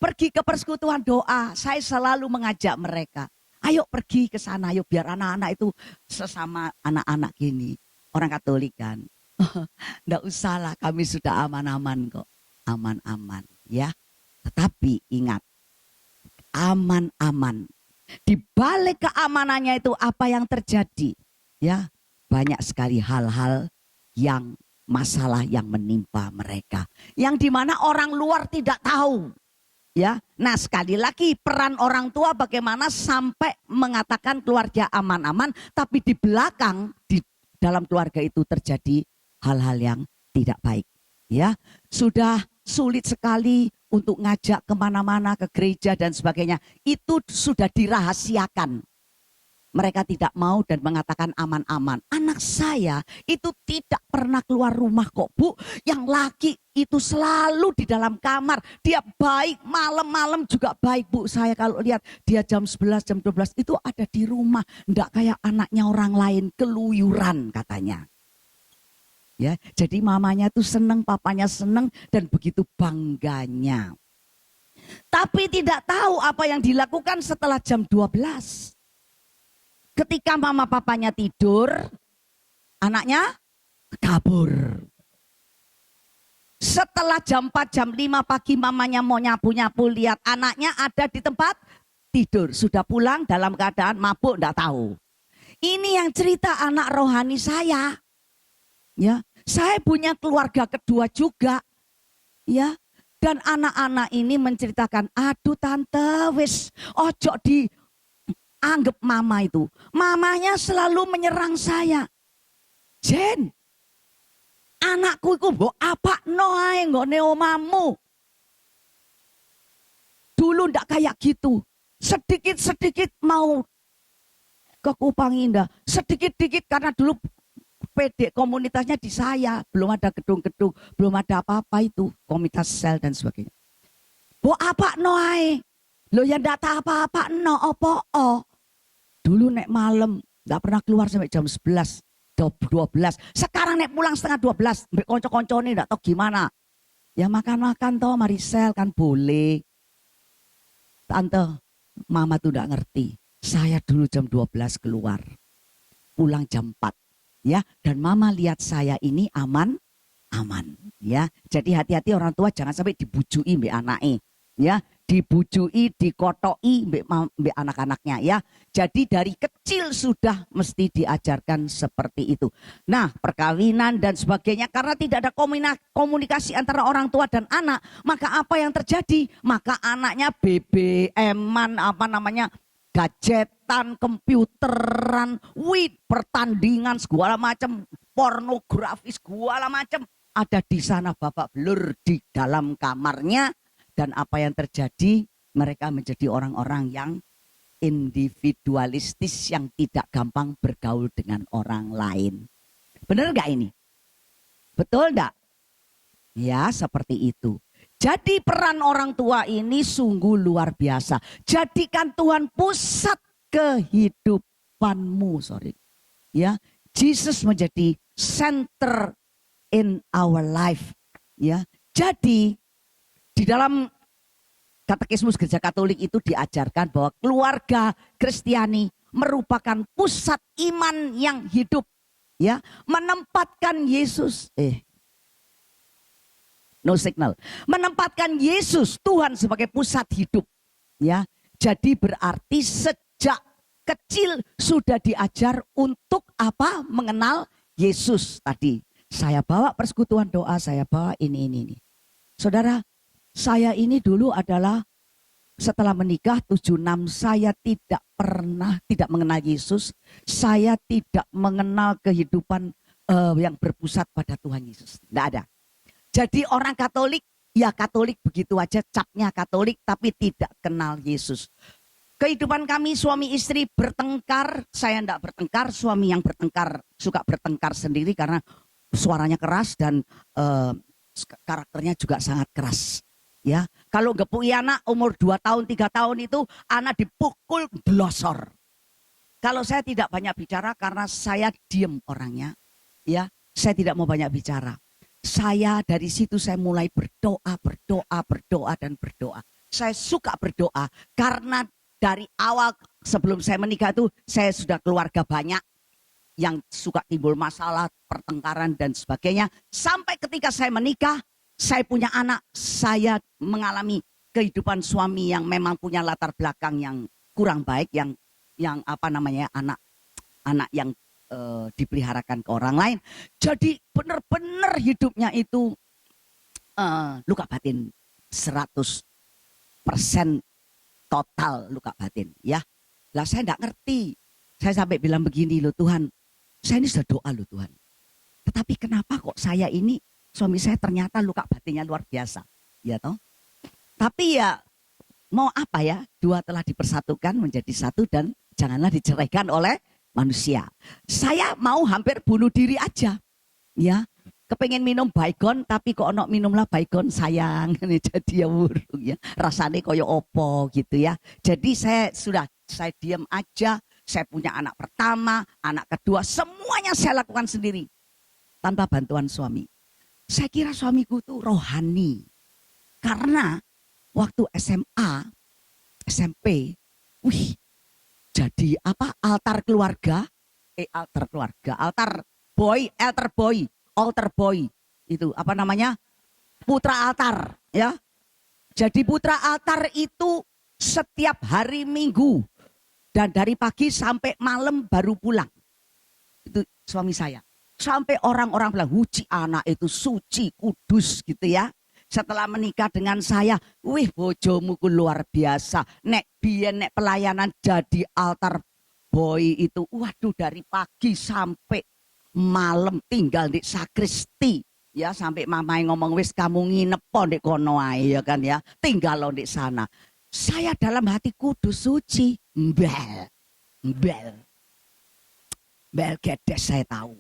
pergi ke persekutuan doa. Saya selalu mengajak mereka. Ayo pergi ke sana, ayo biar anak-anak itu sesama anak-anak gini. Orang Katolik kan. Nggak usah lah, kami sudah aman-aman kok. Aman-aman ya. Tetapi ingat, aman-aman. Di balik keamanannya itu apa yang terjadi? Ya, banyak sekali hal-hal yang masalah yang menimpa mereka. Yang dimana orang luar tidak tahu. Ya, nah sekali lagi peran orang tua bagaimana sampai mengatakan keluarga aman-aman, tapi di belakang di dalam keluarga itu terjadi hal-hal yang tidak baik. Ya, sudah sulit sekali untuk ngajak kemana-mana ke gereja dan sebagainya. Itu sudah dirahasiakan. Mereka tidak mau dan mengatakan aman-aman. Anak saya itu tidak pernah keluar rumah kok Bu. Yang laki itu selalu di dalam kamar. Dia baik, malam-malam juga baik Bu. Saya kalau lihat dia jam 11, jam 12 itu ada di rumah. Tidak kayak anaknya orang lain, keluyuran katanya. Ya, jadi mamanya tuh seneng, papanya seneng dan begitu bangganya. Tapi tidak tahu apa yang dilakukan setelah jam 12. Ketika mama papanya tidur, anaknya kabur. Setelah jam 4, jam 5 pagi mamanya mau nyapu-nyapu lihat anaknya ada di tempat tidur. Sudah pulang dalam keadaan mabuk, enggak tahu. Ini yang cerita anak rohani saya. Ya, saya punya keluarga kedua juga. Ya, dan anak-anak ini menceritakan, aduh tante wis ojo dianggap mama itu. Mamanya selalu menyerang saya. Jen, anakku itu mbok apa noae nggone omamu. Dulu ndak kayak gitu. Sedikit-sedikit mau ke Kupang Indah. Sedikit-sedikit karena dulu PD komunitasnya di saya. Belum ada gedung-gedung, belum ada apa-apa itu. Komunitas sel dan sebagainya. Mbok apa noae. Lo yang ndak tahu apa-apa no opo o. Dulu nek malam ndak pernah keluar sampai jam 11. 12. Sekarang nek pulang setengah 12. Mbak konco-koncone ndak tahu gimana. Ya makan-makan toh Maricel kan boleh. Tante, mama tuh ndak ngerti. Saya dulu jam 12 keluar. Pulang jam 4. Ya, dan mama lihat saya ini aman. Ya, jadi hati-hati orang tua jangan sampai dibujui mbak anaknya. Ya, dibujui, dikotoi mbak anak-anaknya ya. Jadi dari kecil sudah mesti diajarkan seperti itu. Nah, perkawinan dan sebagainya karena tidak ada komunikasi antara orang tua dan anak, maka apa yang terjadi? Maka anaknya BBM-an gadgetan, komputeran, pertandingan segala macam, pornografi segala macam ada di sana babak belur di dalam kamarnya. Dan apa yang terjadi? Mereka menjadi orang-orang yang individualistis yang tidak gampang bergaul dengan orang lain. Benar nggak ini? Betul nggak? Ya seperti itu. Jadi peran orang tua ini sungguh luar biasa. Jadikan Tuhan pusat kehidupanmu. Ya, Jesus menjadi center in our life. Ya, jadi di dalam Katekismus Gereja Katolik itu diajarkan bahwa keluarga Kristiani merupakan pusat iman yang hidup, ya, menempatkan Yesus, menempatkan Yesus Tuhan sebagai pusat hidup, ya. Jadi berarti sejak kecil sudah diajar untuk apa? Mengenal Yesus tadi. Saya bawa persekutuan doa, saya bawa ini. Saudara, saya ini dulu adalah setelah menikah 76 saya tidak mengenal Yesus. Saya tidak mengenal kehidupan yang berpusat pada Tuhan Yesus. Tidak ada. Jadi orang Katolik, ya Katolik begitu aja, capnya Katolik tapi tidak kenal Yesus. Kehidupan kami suami istri bertengkar, saya tidak bertengkar, suami yang bertengkar, suka bertengkar sendiri karena suaranya keras dan karakternya juga sangat keras. Ya, kalau gepui anak umur 2 tahun, 3 tahun itu anak dipukul blosor. Kalau saya tidak banyak bicara karena saya diem orangnya, ya, saya tidak mau banyak bicara. Saya dari situ saya mulai berdoa dan berdoa. Saya suka berdoa karena dari awal sebelum saya menikah itu saya sudah keluarga banyak yang suka timbul masalah, pertengkaran dan sebagainya. Sampai ketika saya menikah, saya punya anak, saya mengalami kehidupan suami yang memang punya latar belakang yang kurang baik, yang anak yang dipeliharakan ke orang lain. Jadi benar-benar hidupnya itu luka batin 100% total luka batin, ya. Lah saya enggak ngerti. Saya sampai bilang begini, loh Tuhan, saya ini sudah doa loh Tuhan. Tetapi kenapa kok saya ini, suami saya ternyata luka batinnya luar biasa, ya toh? Tapi ya mau apa ya, dua telah dipersatukan menjadi satu dan janganlah diceraikan oleh manusia. Saya mau hampir bunuh diri aja, ya. Kepengen minum baygon tapi kok ono minumlah baygon sayang, jadi ya buruk ya. Rasanya koyo opo gitu ya. Jadi saya diam aja. Saya punya anak pertama, anak kedua, semuanya saya lakukan sendiri tanpa bantuan suami. Saya kira suamiku tuh rohani. Karena waktu SMA, SMP, jadi altar boy itu putra altar, ya. Jadi putra altar itu setiap hari Minggu dan dari pagi sampai malam baru pulang. Itu suami saya. Sampai orang-orang bilang, "Huci anak itu suci, kudus," gitu ya. Setelah menikah dengan saya, bojomu ku luar biasa. Nek pelayanan jadi altar boy itu, waduh, dari pagi sampai malam tinggal di sakristi, ya, sampai mamai ngomong, "Wis kamu nginep di kono ae," ya kan ya, tinggal lo di sana. Saya dalam hati kudus suci, mbel gedes saya tahu.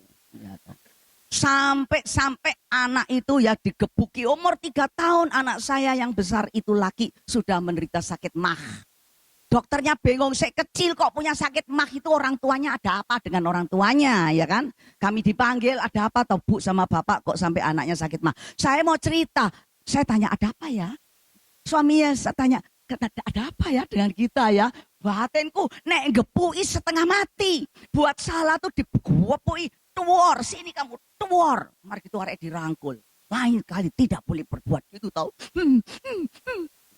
Sampai anak itu ya digebuki, umur 3 tahun anak saya yang besar itu laki sudah menderita sakit mah. Dokternya bingung, saya kecil kok punya sakit mah, itu orang tuanya ada apa dengan orang tuanya, ya kan? Kami dipanggil, ada apa toh Bu sama bapak kok sampai anaknya sakit mah. Saya mau cerita, saya tanya ada apa ya? Suaminya saya tanya, ada apa ya dengan kita ya? Batinku nek gepui setengah mati. Buat salah tuh digepui, tuwor, sini kamu tuwor. Mari kita arek dirangkul. Lain kali tidak boleh berbuat gitu tau.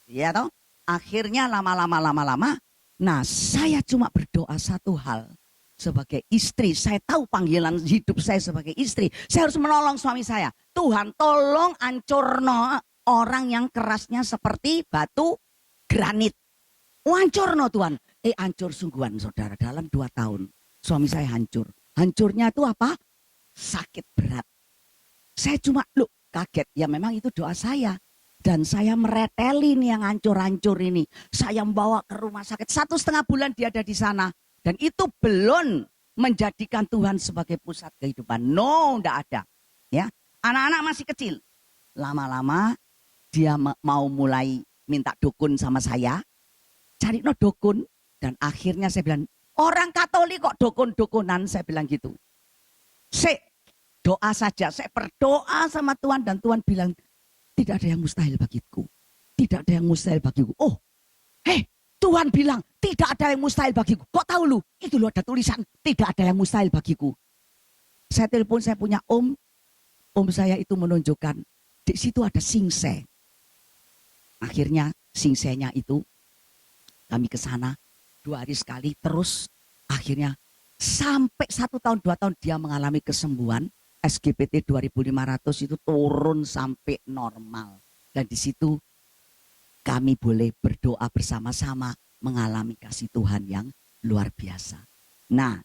Ya tau? Akhirnya lama-lama, nah saya cuma berdoa satu hal. Sebagai istri, saya tahu panggilan hidup saya sebagai istri. Saya harus menolong suami saya. Tuhan tolong ancurno orang yang kerasnya seperti batu granit. Hancurno Tuhan. Hancur sungguhan saudara, dalam 2 tahun. Suami saya hancur. Hancurnya itu apa? Sakit berat. Saya cuma kaget. Ya memang itu doa saya. Dan saya meretelin yang hancur-hancur ini. Saya membawa ke rumah sakit. 1,5 bulan dia ada di sana. Dan itu belum menjadikan Tuhan sebagai pusat kehidupan. No, enggak ada. Ya, anak-anak masih kecil. Lama-lama dia mau mulai minta dukun sama saya. Cari dukun. Dan akhirnya saya bilang, orang Katolik kok dukun-dukunan, saya bilang gitu. Saya doa saja, saya berdoa sama Tuhan dan Tuhan bilang, tidak ada yang mustahil bagiku. Tidak ada yang mustahil bagiku. Oh, Tuhan bilang, tidak ada yang mustahil bagiku. Kok tahu lu? Itu lu ada tulisan, tidak ada yang mustahil bagiku. Saya telepon, saya punya om saya itu menunjukkan, di situ ada singse. Akhirnya singsenya itu, kami ke sana 2 hari sekali, terus akhirnya sampai 1 tahun 2 tahun dia mengalami kesembuhan. SGPT 2500 itu turun sampai normal. Dan di situ kami boleh berdoa bersama-sama mengalami kasih Tuhan yang luar biasa. Nah,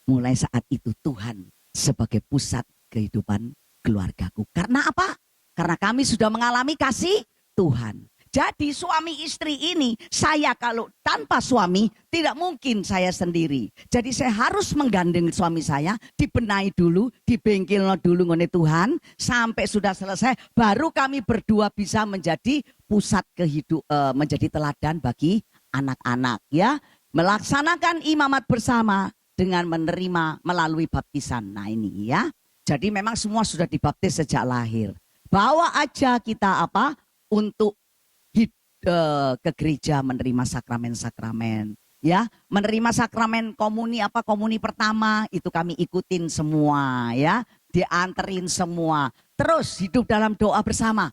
mulai saat itu Tuhan sebagai pusat kehidupan keluargaku. Karena apa? Karena kami sudah mengalami kasih Tuhan. Jadi suami istri ini, saya kalau tanpa suami tidak mungkin saya sendiri. Jadi saya harus menggandeng suami saya, dibenahi dulu, dibengkel dulu ngene Tuhan, sampai sudah selesai, baru kami berdua bisa menjadi pusat menjadi teladan bagi anak-anak, ya. Melaksanakan imamat bersama, dengan menerima melalui baptisan. Nah ini ya. Jadi memang semua sudah dibaptis sejak lahir. Bawa aja kita apa? Untuk ke gereja menerima sakramen-sakramen. Ya, menerima sakramen komuni komuni pertama itu kami ikutin semua ya, dianterin semua. Terus hidup dalam doa bersama.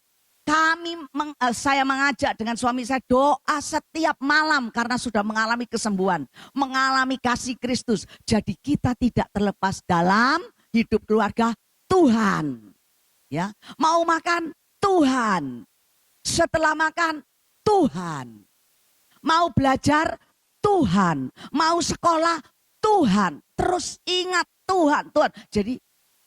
Saya mengajak dengan suami saya doa setiap malam karena sudah mengalami kesembuhan, mengalami kasih Kristus. Jadi kita tidak terlepas dalam hidup keluarga Tuhan. Ya, mau makan Tuhan. Setelah makan Tuhan. Mau belajar Tuhan, mau sekolah Tuhan, terus ingat Tuhan. Jadi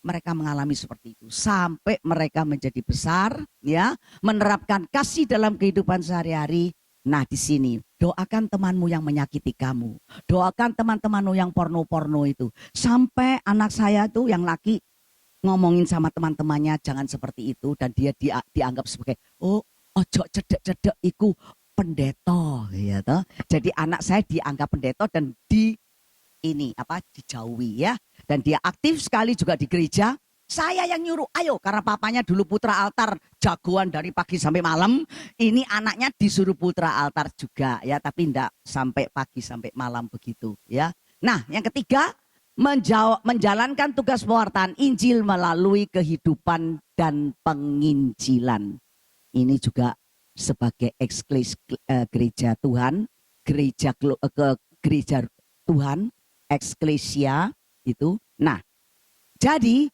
mereka mengalami seperti itu sampai mereka menjadi besar, ya, menerapkan kasih dalam kehidupan sehari-hari. Nah di sini doakan temanmu yang menyakiti kamu, doakan teman-temanmu yang porno-porno itu. Sampai anak saya tuh yang laki ngomongin sama teman-temannya jangan seperti itu dan dia dianggap sebagai ojo cedek-cedek iku pendeta ya toh. Jadi anak saya dianggap pendeta dan dijauhi ya. Dan dia aktif sekali juga di gereja. Saya yang nyuruh, ayo karena papanya dulu putra altar jagoan dari pagi sampai malam. Ini anaknya disuruh putra altar juga ya, tapi enggak sampai pagi sampai malam begitu ya. Nah, yang ketiga menjalankan tugas pewartaan Injil melalui kehidupan dan penginjilan. Ini juga sebagai gereja Tuhan, gereja Tuhan, eksklesia itu. Nah, jadi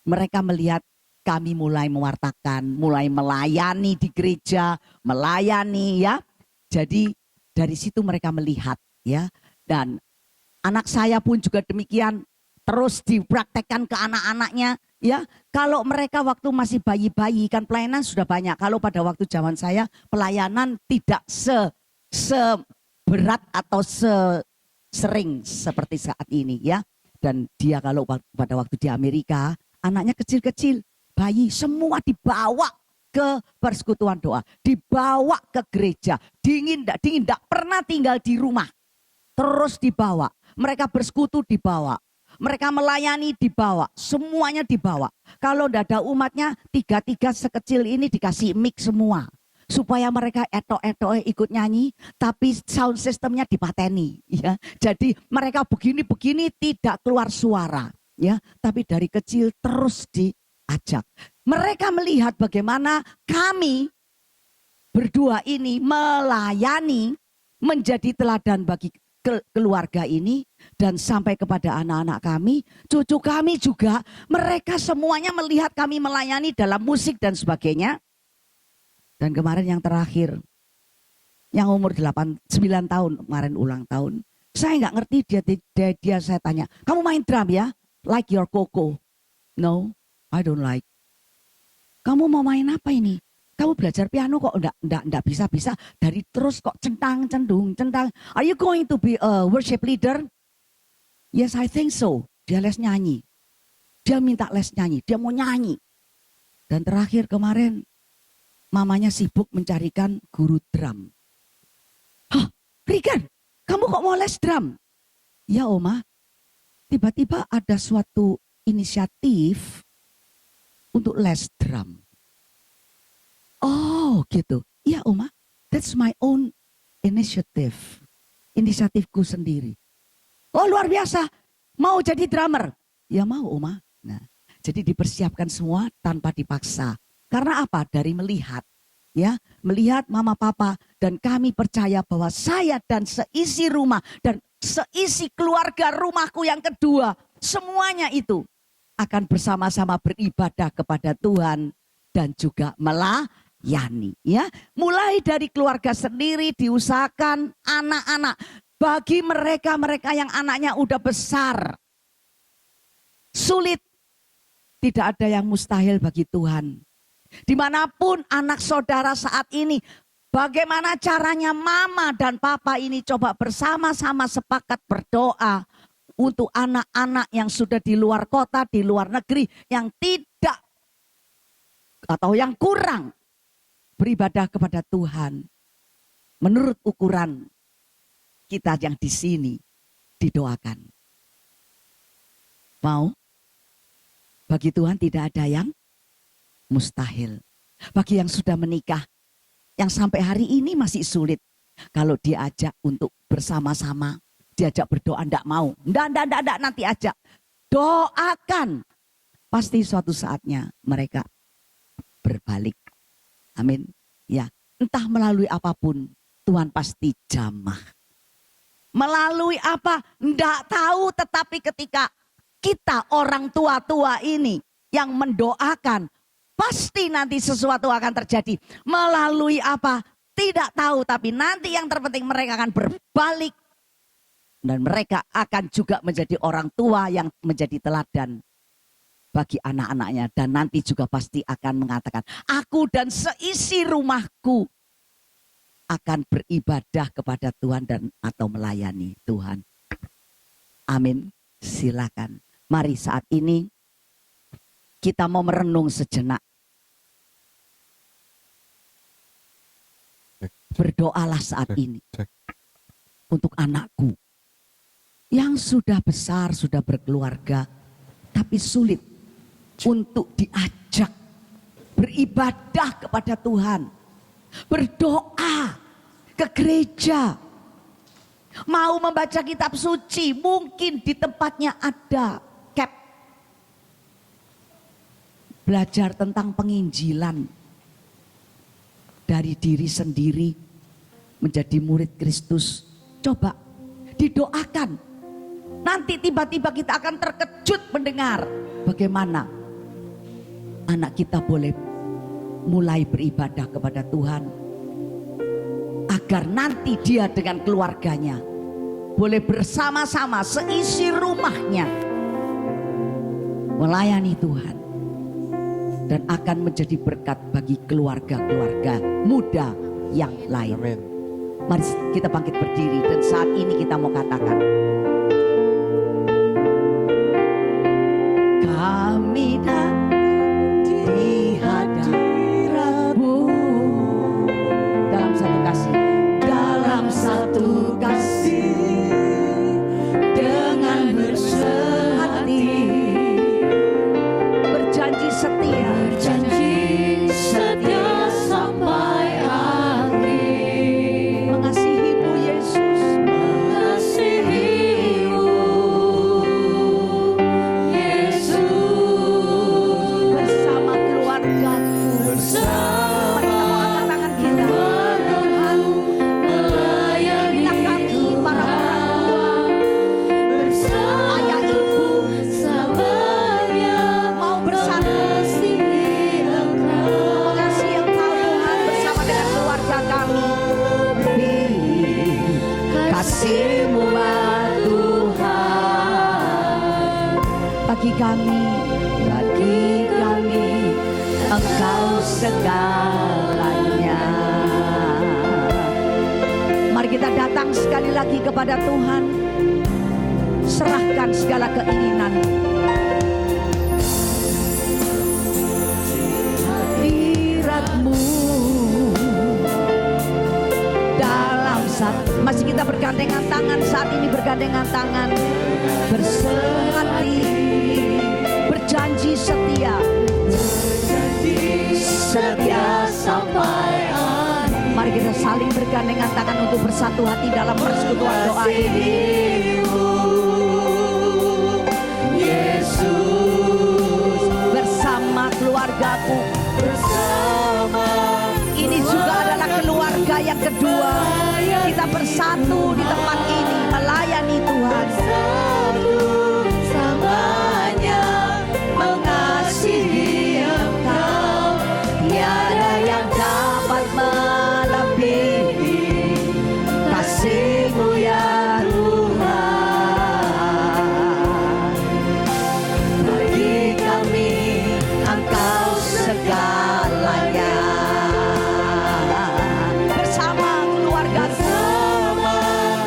mereka melihat kami mulai mewartakan, mulai melayani di gereja, melayani ya. Jadi dari situ mereka melihat ya. Dan anak saya pun juga demikian, terus dipraktekkan ke anak-anaknya. Ya, kalau mereka waktu masih bayi-bayi kan pelayanan sudah banyak. Kalau pada waktu zaman saya pelayanan tidak seberat atau sering seperti saat ini ya. Dan dia kalau pada waktu di Amerika anaknya kecil-kecil, bayi semua dibawa ke persekutuan doa, dibawa ke gereja. Dingin enggak pernah tinggal di rumah. Terus dibawa, mereka bersekutu dibawa. Mereka melayani dibawa, semuanya dibawa. Kalau tidak ada umatnya, tiga-tiga sekecil ini dikasih mic semua. Supaya mereka etok-etok ikut nyanyi, tapi sound systemnya dipateni. Ya. Jadi mereka begini-begini tidak keluar suara. Ya, tapi dari kecil terus diajak. Mereka melihat bagaimana kami berdua ini melayani, menjadi teladan bagi keluarga ini dan sampai kepada anak-anak kami, cucu kami juga, mereka semuanya melihat kami melayani dalam musik dan sebagainya. Dan kemarin yang terakhir, yang umur 9 tahun, kemarin ulang tahun, saya nggak ngerti dia saya tanya, kamu main drum ya? Like your Coco? No, I don't like. Kamu mau main apa ini? Kamu belajar piano kok enggak bisa dari terus kok centang. Are you going to be a worship leader? Yes, I think so. Dia les nyanyi. Dia minta les nyanyi, dia mau nyanyi. Dan terakhir kemarin mamanya sibuk mencarikan guru drum. Hah, Regan, kamu kok mau les drum? Ya Oma, tiba-tiba ada suatu inisiatif untuk les drum. Oh gitu, iya Oma, that's my own initiative, inisiatifku sendiri. Oh luar biasa, mau jadi drummer? Ya mau Oma. Nah, jadi dipersiapkan semua tanpa dipaksa. Karena apa? Dari melihat, ya, melihat mama papa dan kami percaya bahwa saya dan seisi rumah dan seisi keluarga rumahku yang kedua, semuanya itu akan bersama-sama beribadah kepada Tuhan dan juga melayani, ya. Mulai dari keluarga sendiri diusahakan anak-anak. Bagi mereka yang anaknya udah besar, sulit, tidak ada yang mustahil bagi Tuhan. Dimanapun anak saudara saat ini, bagaimana caranya mama dan papa ini coba bersama-sama sepakat berdoa untuk anak-anak yang sudah di luar kota, di luar negeri, yang tidak atau yang kurang beribadah kepada Tuhan menurut ukuran kita yang di sini didoakan. Mau? Bagi Tuhan tidak ada yang mustahil. Bagi yang sudah menikah, yang sampai hari ini masih sulit. Kalau diajak untuk bersama-sama, diajak berdoa, enggak mau. Enggak, nanti ajak. Doakan. Pasti suatu saatnya mereka berbalik. Amin. Ya, entah melalui apapun, Tuhan pasti jamah. Melalui apa? Enggak tahu, tetapi ketika kita orang tua-tua ini yang mendoakan, pasti nanti sesuatu akan terjadi. Melalui apa? Tidak tahu, tapi nanti yang terpenting mereka akan berbalik. Dan mereka akan juga menjadi orang tua yang menjadi teladan bagi anak-anaknya. Dan nanti juga pasti akan mengatakan, aku dan seisi rumahku akan beribadah kepada Tuhan dan atau melayani Tuhan. Amin. Silakan. Mari saat ini kita mau merenung sejenak. Berdoalah saat ini untuk anakku yang sudah besar, sudah berkeluarga, tapi sulit untuk diajak beribadah kepada Tuhan, berdoa ke gereja, mau membaca kitab suci, mungkin di tempatnya ada cap, belajar tentang penginjilan dari diri sendiri menjadi murid Kristus. Coba didoakan. Nanti tiba-tiba kita akan terkejut mendengar bagaimana anak kita boleh mulai beribadah kepada Tuhan. Agar nanti dia dengan keluarganya boleh bersama-sama seisi rumahnya melayani Tuhan. Dan akan menjadi berkat bagi keluarga-keluarga muda yang lain. Amin. Mari kita bangkit berdiri dan saat ini kita mau katakan, kami di hadirat-Mu dalam satu kasih, dalam satu kasih dengan bersehati, berjanji setia, Janji setia sampai akhir. mengasihi-Mu Yesus, Mengasihi-Mu, Yesus. bersama keluarga-Ku. Bersama Mari kita mau angkat tangan kita. Tuhan melayani Bila kami para orang tua, bersama ayah ibu sabarnya mau bersatu mengasihi Engkau. mengasihi Engkau Tuhan bersama dengan keluarga kami. Kasih-Mu Tuhan bagi kami Engkau segalanya. Mari kita datang sekali lagi kepada Tuhan, serahkan segala keinginan. Hadirat-Mu dalam saat masih kita bergandengan tangan, saat ini bergandengan tangan, bersehati, berjanji setia, setia sampai akhir. Mari kita saling bergandengan tangan untuk bersatu hati dalam persekutuan doa ini. Yesus, Bersama keluargaku, bersama ini juga adalah keluarga yang kedua. Kita bersatu di tempat ini melayani Tuhan. satu samanya mengasihi Engkau. Tiada yang dapat melebihi kasih-Mu ya Tuhan. Bagi kami Engkau segalanya. Bersama keluarga-Ku,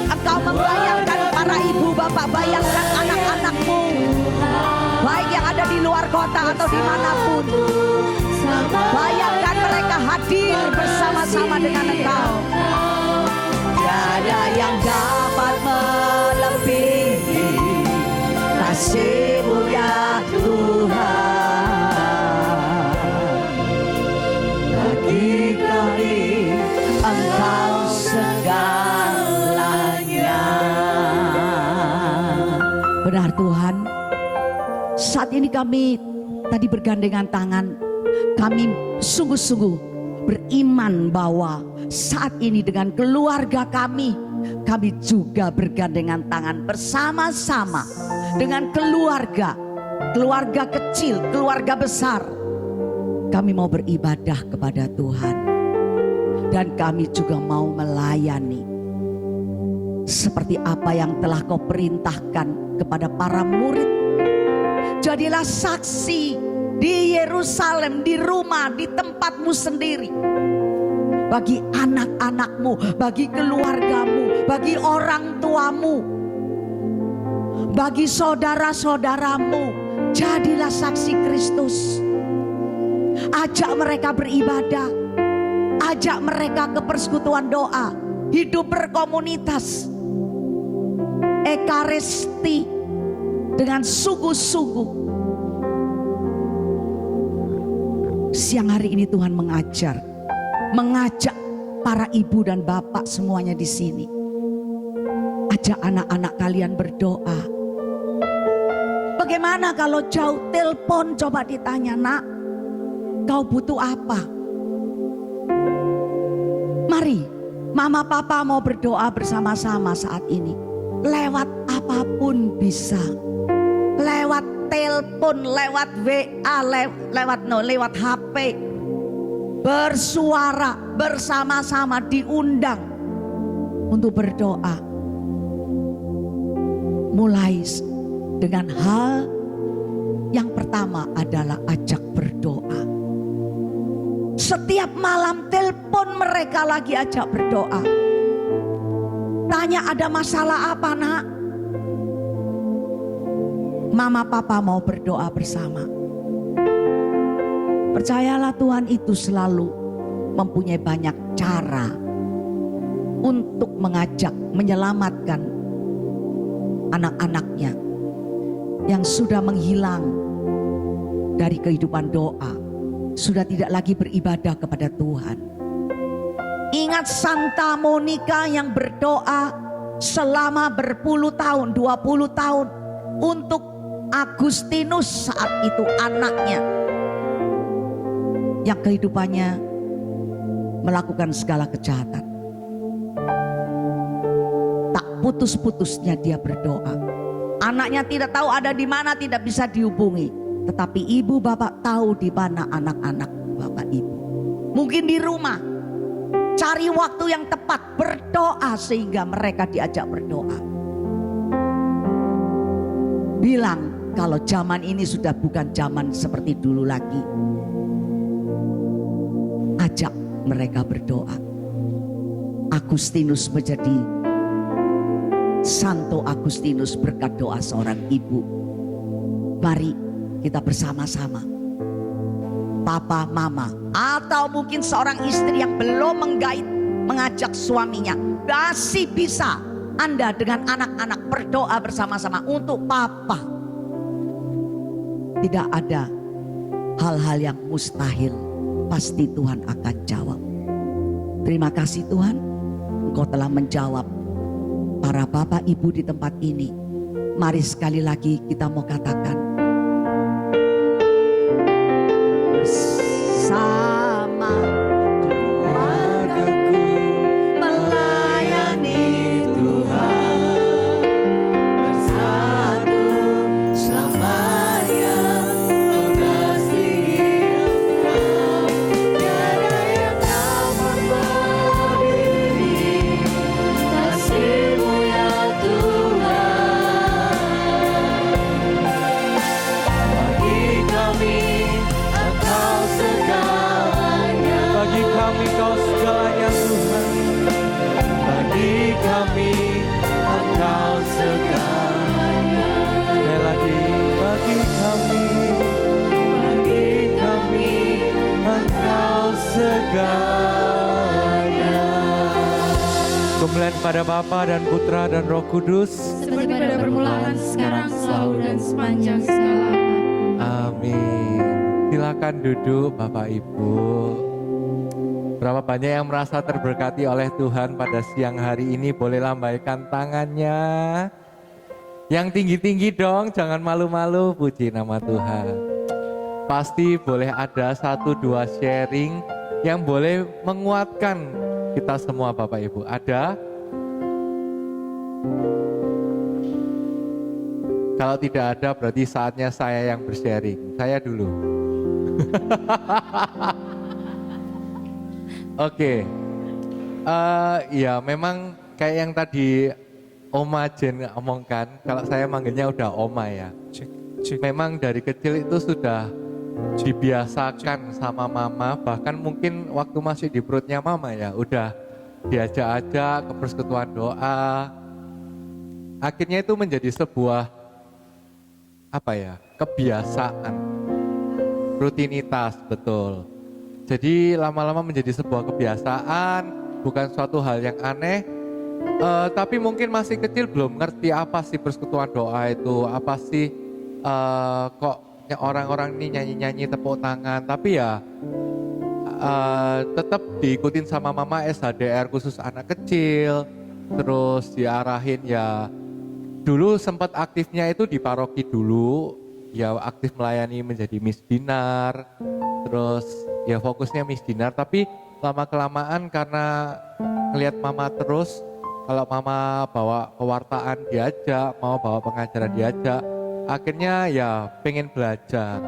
Engkau membayangkan para ibu bapak, bayangkan anak-anak-Mu, baik yang ada di luar kota atau dimanapun. Bayangkan mereka hadir bersama-sama dengan Engkau. Tiada yang dapat benar Tuhan. Saat ini kami tadi bergandengan tangan. Kami sungguh-sungguh beriman bahwa saat ini dengan keluarga kami juga bergandengan tangan bersama-sama dengan keluarga kecil, keluarga besar. Kami mau beribadah kepada Tuhan. Dan kami juga mau melayani. Seperti apa yang telah kau perintahkan kepada para murid. Jadilah saksi di Yerusalem, di rumah, di tempatmu sendiri. Bagi anak-anakmu, bagi keluargamu, bagi orang tuamu, bagi saudara-saudaramu. Jadilah saksi Kristus. Ajak mereka beribadah. Ajak mereka ke persekutuan doa. Hidup berkomunitas. Ekaristi dengan sungguh-sungguh. Siang hari ini Tuhan mengajak para ibu dan bapak semuanya di sini. Ajak anak-anak kalian berdoa. Bagaimana kalau jauh telepon, coba ditanya, nak, kau butuh apa? Mari, mama papa mau berdoa bersama-sama saat ini. Lewat apapun bisa. Lewat telepon, lewat WA, lewat HP. Bersuara bersama-sama diundang untuk berdoa. Mulai dengan hal yang pertama adalah ajak berdoa. Setiap malam telepon mereka lagi ajak berdoa. Tanya ada masalah apa nak? Mama papa mau berdoa bersama. Percayalah Tuhan itu selalu mempunyai banyak cara untuk mengajak, menyelamatkan anak-anaknya yang sudah menghilang dari kehidupan doa, sudah tidak lagi beribadah kepada Tuhan. Ingat Santa Monica yang berdoa selama berpuluh tahun, 20 tahun untuk Agustinus saat itu anaknya yang kehidupannya melakukan segala kejahatan. Tak putus-putusnya dia berdoa. Anaknya tidak tahu ada di mana, tidak bisa dihubungi. Tetapi ibu bapak tahu di mana anak-anak bapak ibu. Mungkin di rumah. Cari waktu yang tepat berdoa sehingga mereka diajak berdoa. Bilang kalau zaman ini sudah bukan zaman seperti dulu lagi. Ajak mereka berdoa. Agustinus menjadi Santo Agustinus berkat doa seorang ibu. Mari kita bersama-sama. Papa, mama, atau mungkin seorang istri yang belum mengajak suaminya, masih bisa Anda dengan anak-anak berdoa bersama-sama untuk papa. Tidak ada hal-hal yang mustahil, pasti Tuhan akan jawab. Terima kasih Tuhan, Engkau telah menjawab para bapak ibu di tempat ini. Mari sekali lagi kita mau katakan, bersama keluargaku melayani Tuhan, bersatu selamanya mengasihi Tuhan. Tiada yang dapat menandingi kasih-Mu ya Tuhan. Bagi kami Engkau segalanya. Bagi kami Kau segalanya Tuhan. Bagi kami Engkau segalanya. Sekali lagi, bagi kami Engkau segalanya. Kemuliaan pada Bapa dan Putra dan Roh Kudus. Seperti pada permulaan, sekarang, selalu, dan sepanjang segala abad. Amin. Silakan duduk Bapak Ibu. Berapa banyak yang merasa terberkati oleh Tuhan pada siang hari ini, boleh lambaikan tangannya. Yang tinggi-tinggi dong, jangan malu-malu, puji nama Tuhan. Pasti boleh ada 1-2 sharing yang boleh menguatkan kita semua Bapak Ibu. Ada? Kalau tidak ada berarti saatnya saya yang bersharing. Saya dulu. Oke. Ya memang kayak yang tadi Oma Jen omongkan, kalau saya manggilnya udah Oma ya. Memang dari kecil itu sudah dibiasakan sama mama, bahkan mungkin waktu masih di perutnya mama ya, udah diajak-ajak ke persekutuan doa. Akhirnya itu menjadi sebuah kebiasaan, rutinitas, betul. Jadi lama-lama menjadi sebuah kebiasaan, bukan suatu hal yang aneh. Tapi mungkin masih kecil belum ngerti apa sih persekutuan doa itu, apa sih kok orang-orang ini nyanyi-nyanyi tepuk tangan. Tapi ya tetap diikutin sama mama SHDR khusus anak kecil, terus diarahin ya. Dulu sempat aktifnya itu di paroki dulu, ya aktif melayani menjadi Miss Dinar, terus ya fokusnya Miss Dinar. Tapi lama-kelamaan karena ngelihat mama terus, kalau mama bawa pewartaan diajak, mau bawa pengajaran diajak, akhirnya ya pengen belajar.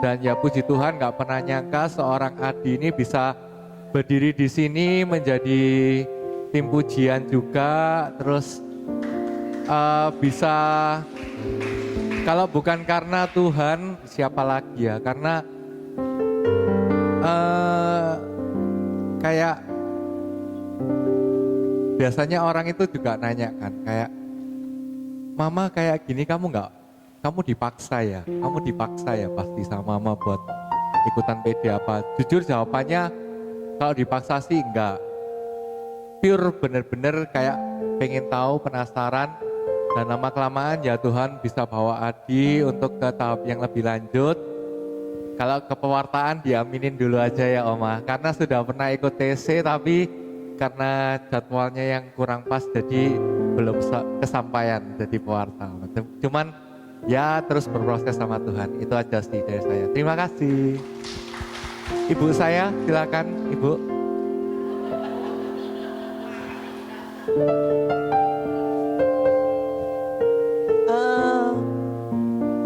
Dan ya puji Tuhan gak pernah nyangka seorang Adi ini bisa berdiri di sini menjadi tim pujian juga, terus bisa, kalau bukan karena Tuhan siapa lagi ya, karena kayak biasanya orang itu juga nanya kan, kayak mama kayak gini kamu dipaksa ya pasti sama mama buat ikutan PD apa. Jujur jawabannya kalau dipaksa sih enggak, pure bener-bener kayak pengen tahu, penasaran. Dan lama kelamaan ya Tuhan bisa bawa Adi untuk ke tahap yang lebih lanjut. Kalau ke pewartaan diaminin dulu aja ya Oma, karena sudah pernah ikut TC tapi karena jadwalnya yang kurang pas jadi belum kesampaian jadi pewarta. Cuman ya terus berproses sama Tuhan, itu aja sih dari saya. Terima kasih. Ibu saya silakan Ibu.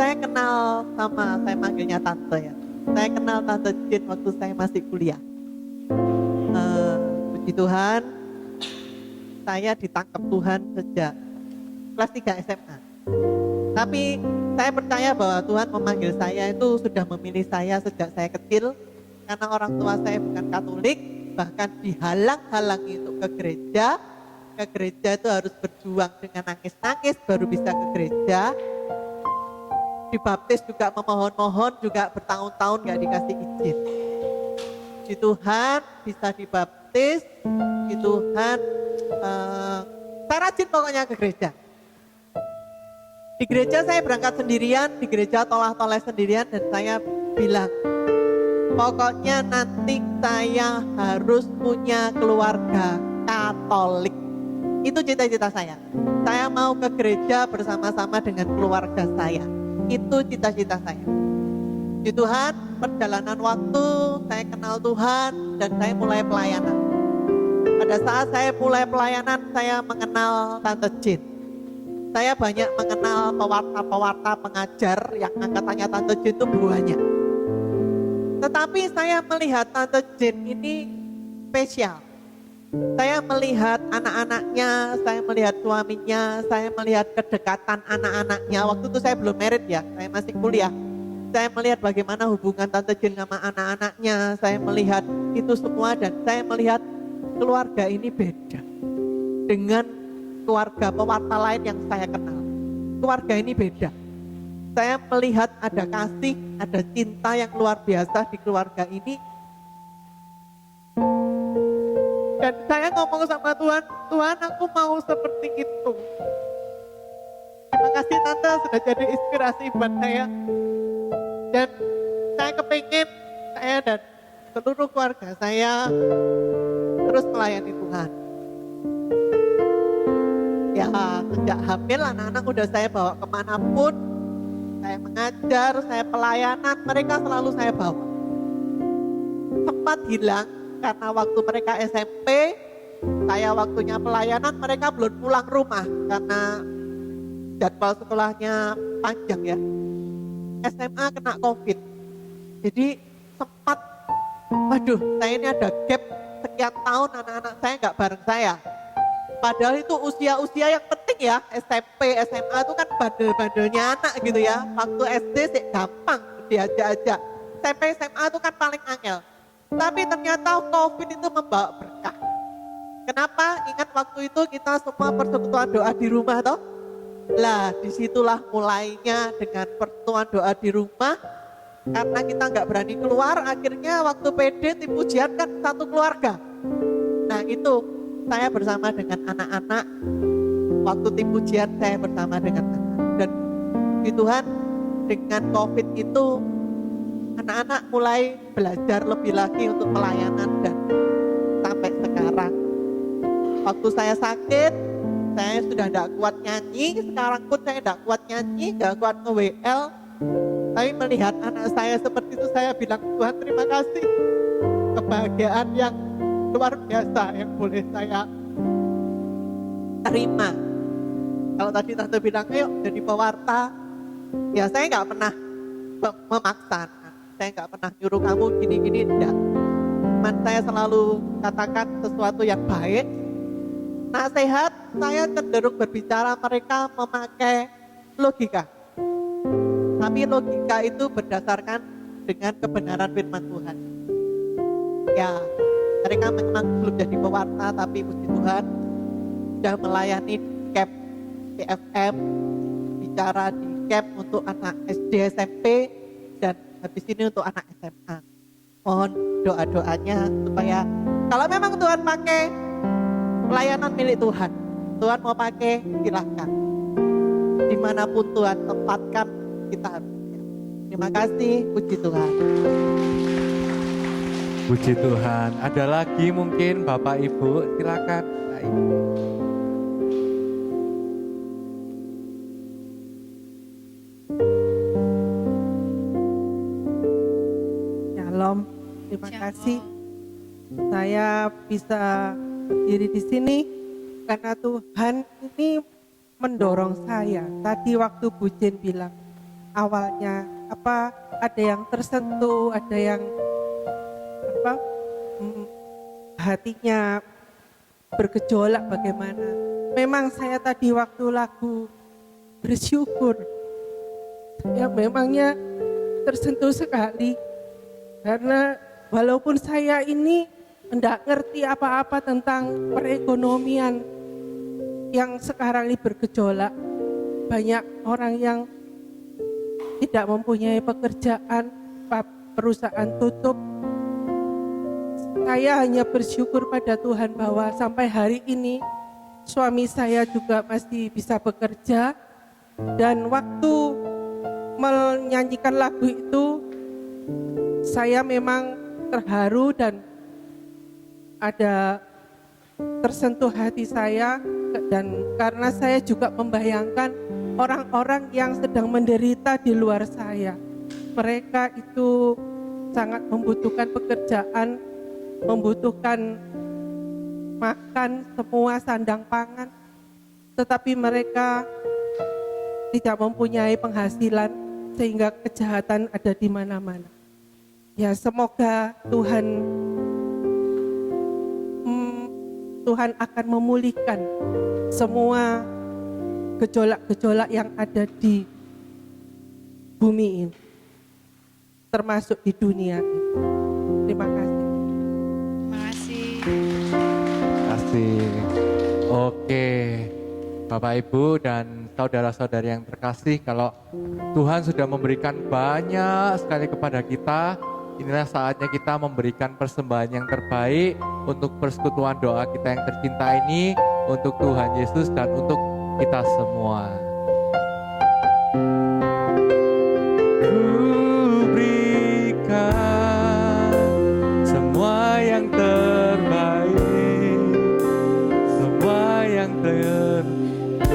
Saya kenal saya manggilnya Tante ya. Saya kenal Tante Jin waktu saya masih kuliah. Puji Tuhan, saya ditangkap Tuhan sejak kelas 3 SMA. Tapi saya percaya bahwa Tuhan memanggil saya itu sudah memilih saya sejak saya kecil. Karena orang tua saya bukan Katolik, bahkan dihalang-halangi untuk ke gereja. Ke gereja itu harus berjuang dengan nangis-nangis baru bisa ke gereja. Dibaptis juga memohon-mohon, juga bertahun-tahun gak dikasih izin. Di Tuhan bisa dibaptis, di Tuhan saya rajin pokoknya ke gereja. Di gereja saya berangkat sendirian, di gereja toleh-toleh sendirian, dan saya bilang, pokoknya nanti saya harus punya keluarga Katolik. Itu cita-cita saya. Saya mau ke gereja bersama-sama dengan keluarga saya. Itu cita-cita saya. Di Tuhan, perjalanan waktu, saya kenal Tuhan dan saya mulai pelayanan. Pada saat saya mulai pelayanan, saya mengenal Tante Jin. Saya banyak mengenal pewarta-pewarta pengajar yang angkatannya Tante Jin itu banyak. Tetapi saya melihat Tante Jin ini spesial. Saya melihat anak-anaknya, saya melihat suaminya, saya melihat kedekatan anak-anaknya. Waktu itu saya belum married ya, saya masih kuliah. Saya melihat bagaimana hubungan Tante Jin sama anak-anaknya, saya melihat itu semua dan saya melihat keluarga ini beda dengan keluarga pewarta lain yang saya kenal. Keluarga ini beda. Saya melihat ada kasih, ada cinta yang luar biasa di keluarga ini. Dan saya ngomong sama Tuhan, Tuhan aku mau seperti itu. Terima kasih Tante sudah jadi inspirasi buat saya. Dan saya kepingin saya dan seluruh keluarga saya terus melayani Tuhan. Ya, sejak hamil anak-anak udah saya bawa kemanapun, saya mengajar, saya pelayanan, mereka selalu saya bawa. Sempat hilang karena waktu mereka SMP, saya waktunya pelayanan, mereka belum pulang rumah karena jadwal sekolahnya panjang ya. SMA kena COVID. Jadi sempat, waduh, saya ini ada gap sekian tahun anak-anak saya nggak bareng saya. Padahal itu usia-usia yang penting ya, SMP, SMA itu kan bandel-bandelnya anak gitu ya. Waktu SD sih gampang diajak-ajak. SMP, SMA itu kan paling angel. Tapi ternyata COVID itu membawa berkah. Kenapa? Ingat waktu itu kita semua persekutuan doa di rumah toh? Lah disitulah mulainya dengan persekutuan doa di rumah. Karena kita nggak berani keluar, akhirnya waktu PD tim ujian kan satu keluarga. Nah itu saya bersama dengan anak-anak, waktu tim ujian saya bersama dengan anak. Dan di Tuhan dengan COVID itu anak-anak mulai belajar lebih lagi untuk pelayanan dan sampai sekarang. Waktu saya sakit, saya sudah tidak kuat nyanyi, sekarang pun saya tidak kuat nyanyi, tidak kuat nge-WL. Tapi melihat anak saya seperti itu, saya bilang, Tuhan terima kasih. Kebahagiaan yang luar biasa yang boleh saya terima. Kalau tadi tante bilang, ayo jadi pewarta, ya saya nggak pernah memaksa. Saya nggak pernah nyuruh kamu gini-gini, enggak. Cuman saya selalu katakan sesuatu yang baik. Nasihat, saya cenderung berbicara mereka memakai logika. Tapi logika itu berdasarkan dengan kebenaran firman Tuhan. Ya, mereka memang belum jadi pewarta, tapi puji Tuhan sudah melayani camp TFM, bicara di camp untuk anak SD, SMP, dan habis ini untuk anak SMA. Mohon doa-doanya supaya kalau memang Tuhan pakai pelayanan milik Tuhan, Tuhan mau pakai silahkan. Dimanapun Tuhan tempatkan, kita harus siap. Terima kasih, puji Tuhan. Puji Tuhan. Ada lagi mungkin Bapak Ibu, silakan. Shalom, terima kasih. Saya bisa berdiri di sini karena Tuhan ini mendorong saya. Tadi waktu Bu Jen bilang awalnya ada yang tersentuh, ada yang hatinya bergejolak bagaimana. Memang saya tadi waktu lagu bersyukur, ya memangnya tersentuh sekali. Karena walaupun saya ini tidak ngerti apa-apa tentang perekonomian yang sekarang ini bergejolak, banyak orang yang tidak mempunyai pekerjaan, perusahaan tutup. Saya hanya bersyukur pada Tuhan bahwa sampai hari ini suami saya juga masih bisa bekerja. Dan waktu menyanyikan lagu itu, saya memang terharu dan ada tersentuh hati saya, dan karena saya juga membayangkan orang-orang yang sedang menderita di luar saya. Mereka itu sangat membutuhkan pekerjaan, membutuhkan makan, semua sandang pangan, tetapi mereka tidak mempunyai penghasilan sehingga kejahatan ada di mana-mana. Ya, semoga Tuhan akan memulihkan semua gejolak-gejolak yang ada di bumi ini, termasuk di dunia ini. Terima kasih. Terima kasih. Terima kasih. Oke, Bapak Ibu dan saudara-saudari yang terkasih, kalau Tuhan sudah memberikan banyak sekali kepada kita, inilah saatnya kita memberikan persembahan yang terbaik untuk persekutuan doa kita yang tercinta ini, untuk Tuhan Yesus dan untuk kita semua. Ku berikan semua yang terbaik, semua yang terbaik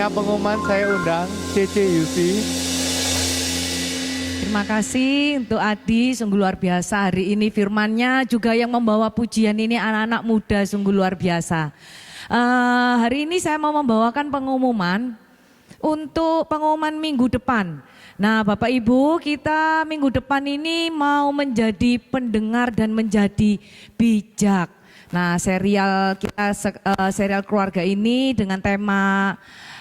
punya pengumuman, saya undang CC Yusi. Terima kasih untuk Adi, sungguh luar biasa. Hari ini firman-Nya juga yang membawa pujian ini anak-anak muda, sungguh luar biasa. Hari ini saya mau membawakan pengumuman untuk pengumuman minggu depan. Nah Bapak Ibu, kita minggu depan ini mau menjadi pendengar dan menjadi bijak. Nah serial kita, serial keluarga ini dengan tema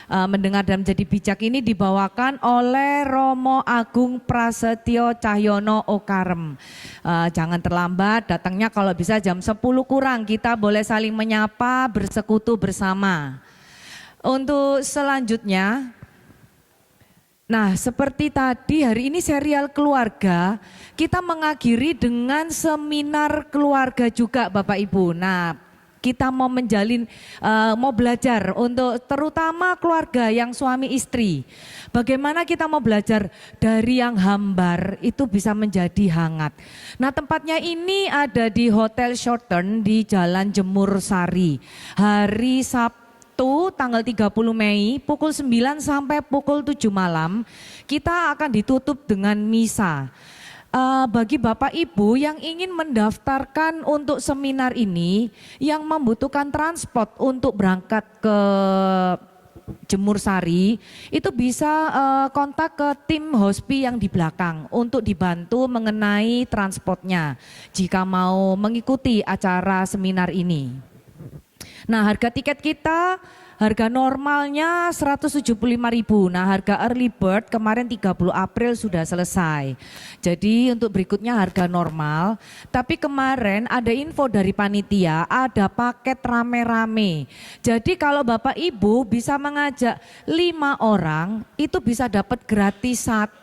mendengar dan menjadi bijak ini dibawakan oleh Romo Agung Prasetyo Cahyono Okarem. Jangan terlambat, datangnya kalau bisa jam 10 kurang, kita boleh saling menyapa, bersekutu bersama. Untuk selanjutnya, nah seperti tadi hari ini serial keluarga, kita mengakhiri dengan seminar keluarga juga Bapak Ibu. Nah kita mau menjalin, mau belajar untuk terutama keluarga yang suami istri. Bagaimana kita mau belajar dari yang hambar itu bisa menjadi hangat. Nah tempatnya ini ada di Hotel Shorten di Jalan Jemur Sari. Hari Sabtu tanggal 30 Mei pukul 9 sampai pukul 7 malam kita akan ditutup dengan misa. Bagi Bapak Ibu yang ingin mendaftarkan untuk seminar ini, yang membutuhkan transport untuk berangkat ke Jemur Sari, itu bisa kontak ke tim Hospi yang di belakang untuk dibantu mengenai transportnya jika mau mengikuti acara seminar ini. Nah harga tiket kita, harga normalnya 175.000. Nah harga early bird kemarin 30 April sudah selesai. Jadi untuk berikutnya harga normal. Tapi kemarin ada info dari panitia, ada paket rame-rame. Jadi kalau Bapak Ibu bisa mengajak 5 orang, itu bisa dapat gratis 1.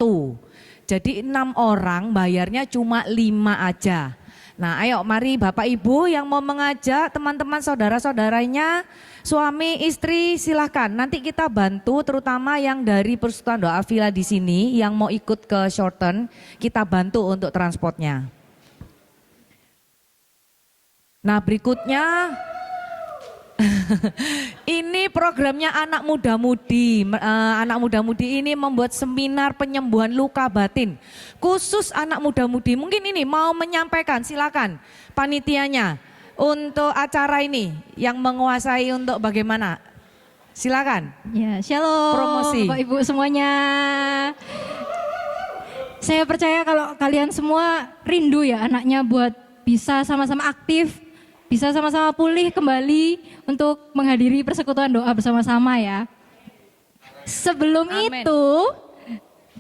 Jadi 6 orang bayarnya cuma 5 aja. Nah ayo mari Bapak Ibu yang mau mengajak teman-teman saudara-saudaranya, suami istri silahkan. Nanti kita bantu terutama yang dari Persekutuan Doa Villa di sini yang mau ikut ke Shorten, kita bantu untuk transportnya. Nah berikutnya ini programnya anak muda-mudi. Anak muda-mudi ini membuat seminar penyembuhan luka batin. Khusus anak muda-mudi. Mungkin ini mau menyampaikan, silakan panitianya untuk acara ini yang menguasai untuk bagaimana. Silakan. Ya, shalom Promosi. Bapak Ibu semuanya. Saya percaya kalau kalian semua rindu ya anaknya buat bisa sama-sama aktif, bisa sama-sama pulih kembali untuk menghadiri persekutuan doa bersama-sama ya. Sebelum Amen. itu,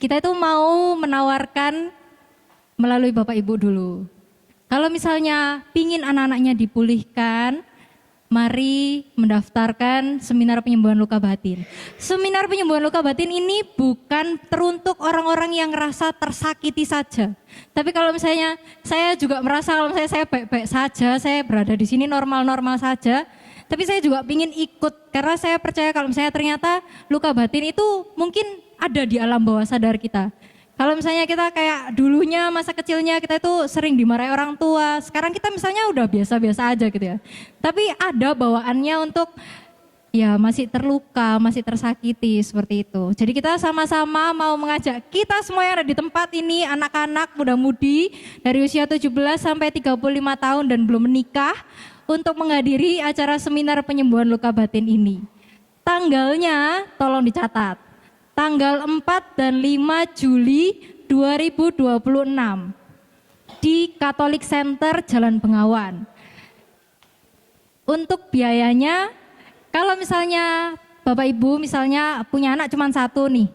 kita itu mau menawarkan melalui Bapak Ibu dulu. Kalau misalnya pingin anak-anaknya dipulihkan, mari mendaftarkan seminar penyembuhan luka batin. Seminar penyembuhan luka batin ini bukan teruntuk orang-orang yang rasa tersakiti saja. Tapi kalau misalnya saya juga merasa kalau misalnya saya baik-baik saja, saya berada di sini normal-normal saja. Tapi saya juga ingin ikut karena saya percaya kalau misalnya ternyata luka batin itu mungkin ada di alam bawah sadar kita. Kalau misalnya kita kayak dulunya masa kecilnya kita itu sering dimarahi orang tua, sekarang kita misalnya udah biasa-biasa aja gitu ya. Tapi ada bawaannya untuk ya masih terluka, masih tersakiti seperti itu. Jadi kita sama-sama mau mengajak kita semua yang ada di tempat ini, anak-anak muda-mudi dari usia 17 sampai 35 tahun dan belum menikah untuk menghadiri acara seminar penyembuhan luka batin ini. Tanggalnya tolong dicatat. Tanggal 4 dan 5 Juli 2026 di Catholic Center Jalan Bengawan. Untuk biayanya, kalau misalnya Bapak Ibu misalnya punya anak cuma 1 nih,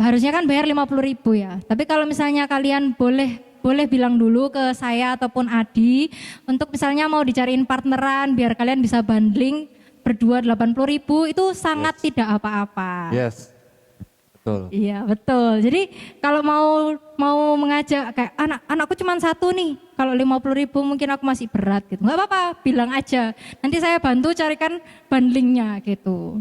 harusnya kan bayar 50.000 ya. Tapi kalau misalnya kalian boleh bilang dulu ke saya ataupun Adi untuk misalnya mau dicariin partneran biar kalian bisa bundling berdua 80.000 itu sangat tidak apa-apa. Yes, betul. Iya betul. Jadi kalau mau mengajak kayak anakku cuma 1 nih, kalau 50.000 mungkin aku masih berat gitu. Nggak apa-apa, bilang aja. Nanti saya bantu carikan bundlingnya gitu.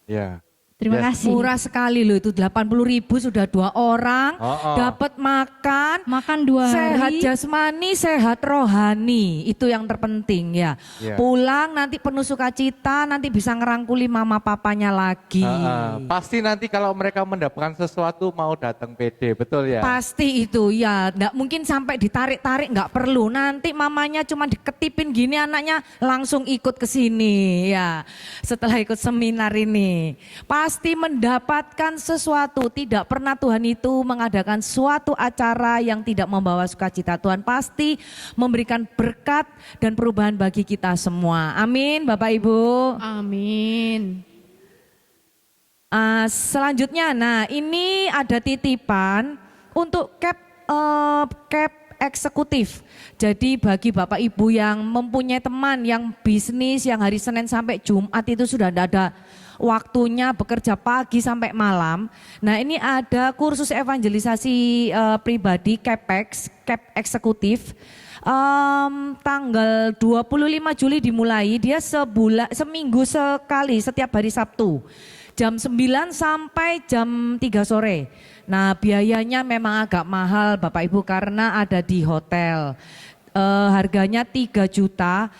Ya, Terima Yes. kasih. Murah sekali loh itu 80.000 sudah 2 orang, Oh. dapat makan, Makan 2 sehat hari. jasmani, sehat rohani, itu yang terpenting ya. Iya. Pulang nanti penuh sukacita, nanti bisa ngerangkuli mama papanya lagi. Pasti nanti kalau mereka mendapatkan sesuatu mau datang pede, betul ya? Pasti itu ya, nggak mungkin sampai ditarik-tarik, nggak perlu. Nanti mamanya cuma diketipin gini, anaknya langsung ikut ke sini ya. Setelah ikut seminar ini, pasti mendapatkan sesuatu. Tidak pernah Tuhan itu mengadakan suatu acara yang tidak membawa sukacita. Tuhan pasti memberikan berkat dan perubahan bagi kita semua. Amin, Bapak Ibu. Amin. Selanjutnya, nah ini ada titipan untuk cap eksekutif. Jadi bagi Bapak Ibu yang mempunyai teman yang bisnis yang hari Senin sampai Jumat itu sudah tidak ada waktunya bekerja pagi sampai malam. Nah ini ada kursus evangelisasi pribadi cap eksekutif. Tanggal 25 Juli dimulai, dia seminggu sekali setiap hari Sabtu. Jam 9 sampai jam 3 sore. Nah biayanya memang agak mahal Bapak Ibu karena ada di hotel. Harganya 3 juta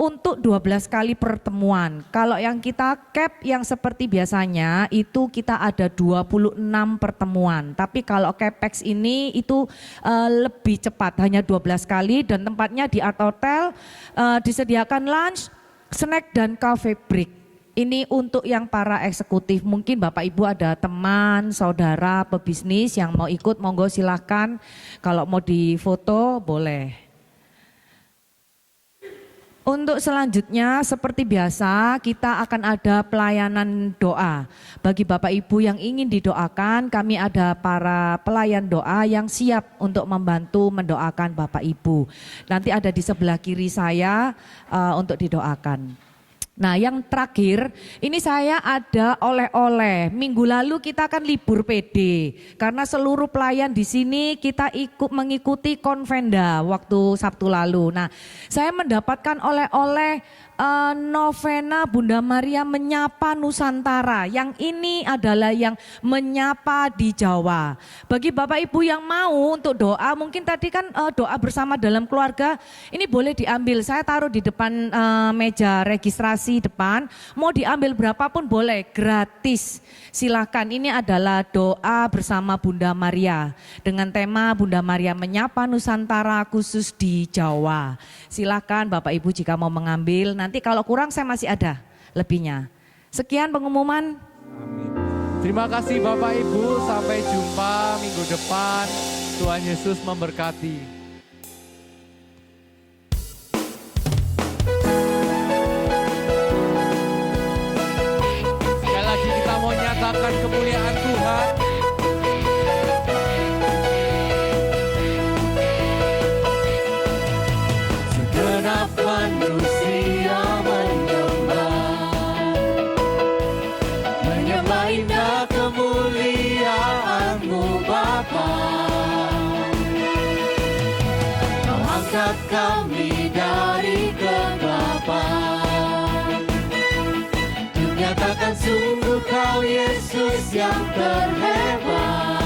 untuk 12 kali pertemuan. Kalau yang kita cap yang seperti biasanya itu kita ada 26 pertemuan. Tapi kalau capex ini itu lebih cepat, hanya 12 kali dan tempatnya di Art Hotel, disediakan lunch, snack dan cafe break. Ini untuk yang para eksekutif, mungkin Bapak Ibu ada teman, saudara, pebisnis yang mau ikut, monggo silahkan. Kalau mau difoto boleh. Untuk selanjutnya seperti biasa kita akan ada pelayanan doa. Bagi Bapak Ibu yang ingin didoakan, kami ada para pelayan doa yang siap untuk membantu mendoakan Bapak Ibu. Nanti ada di sebelah kiri saya untuk didoakan. Nah yang terakhir, ini saya ada oleh-oleh. Minggu lalu kita kan libur PD karena seluruh pelayan di sini kita mengikuti konvenda waktu Sabtu lalu. Nah saya mendapatkan oleh-oleh novena Bunda Maria Menyapa Nusantara. Yang ini adalah yang menyapa di Jawa. Bagi Bapak Ibu yang mau untuk doa, mungkin tadi kan doa bersama dalam keluarga, ini boleh diambil. Saya taruh di depan meja registrasi depan, mau diambil berapapun boleh, gratis. Silakan, ini adalah doa bersama Bunda Maria dengan tema Bunda Maria Menyapa Nusantara khusus di Jawa. Silakan Bapak Ibu jika mau mengambil, nanti kalau kurang saya masih ada lebihnya. Sekian pengumuman. Amin. Terima kasih Bapak Ibu, sampai jumpa minggu depan. Tuhan Yesus memberkati. Sekali lagi kita mau nyatakan kemuliaan Tuhan. Segenap manusia menyembah indah kemuliaan-Mu Bapa. Kau angkat kami dari kegelapan, dinyatakan sungguh Kau Yesus yang terhebat.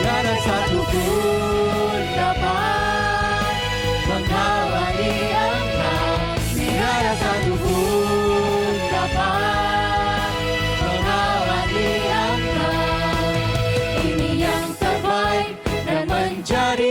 Tiada satu pun dapat menghalangi Engkau, tiada satu pun dapat menghalangi Engkau. Ini yang terbaik dan menjadi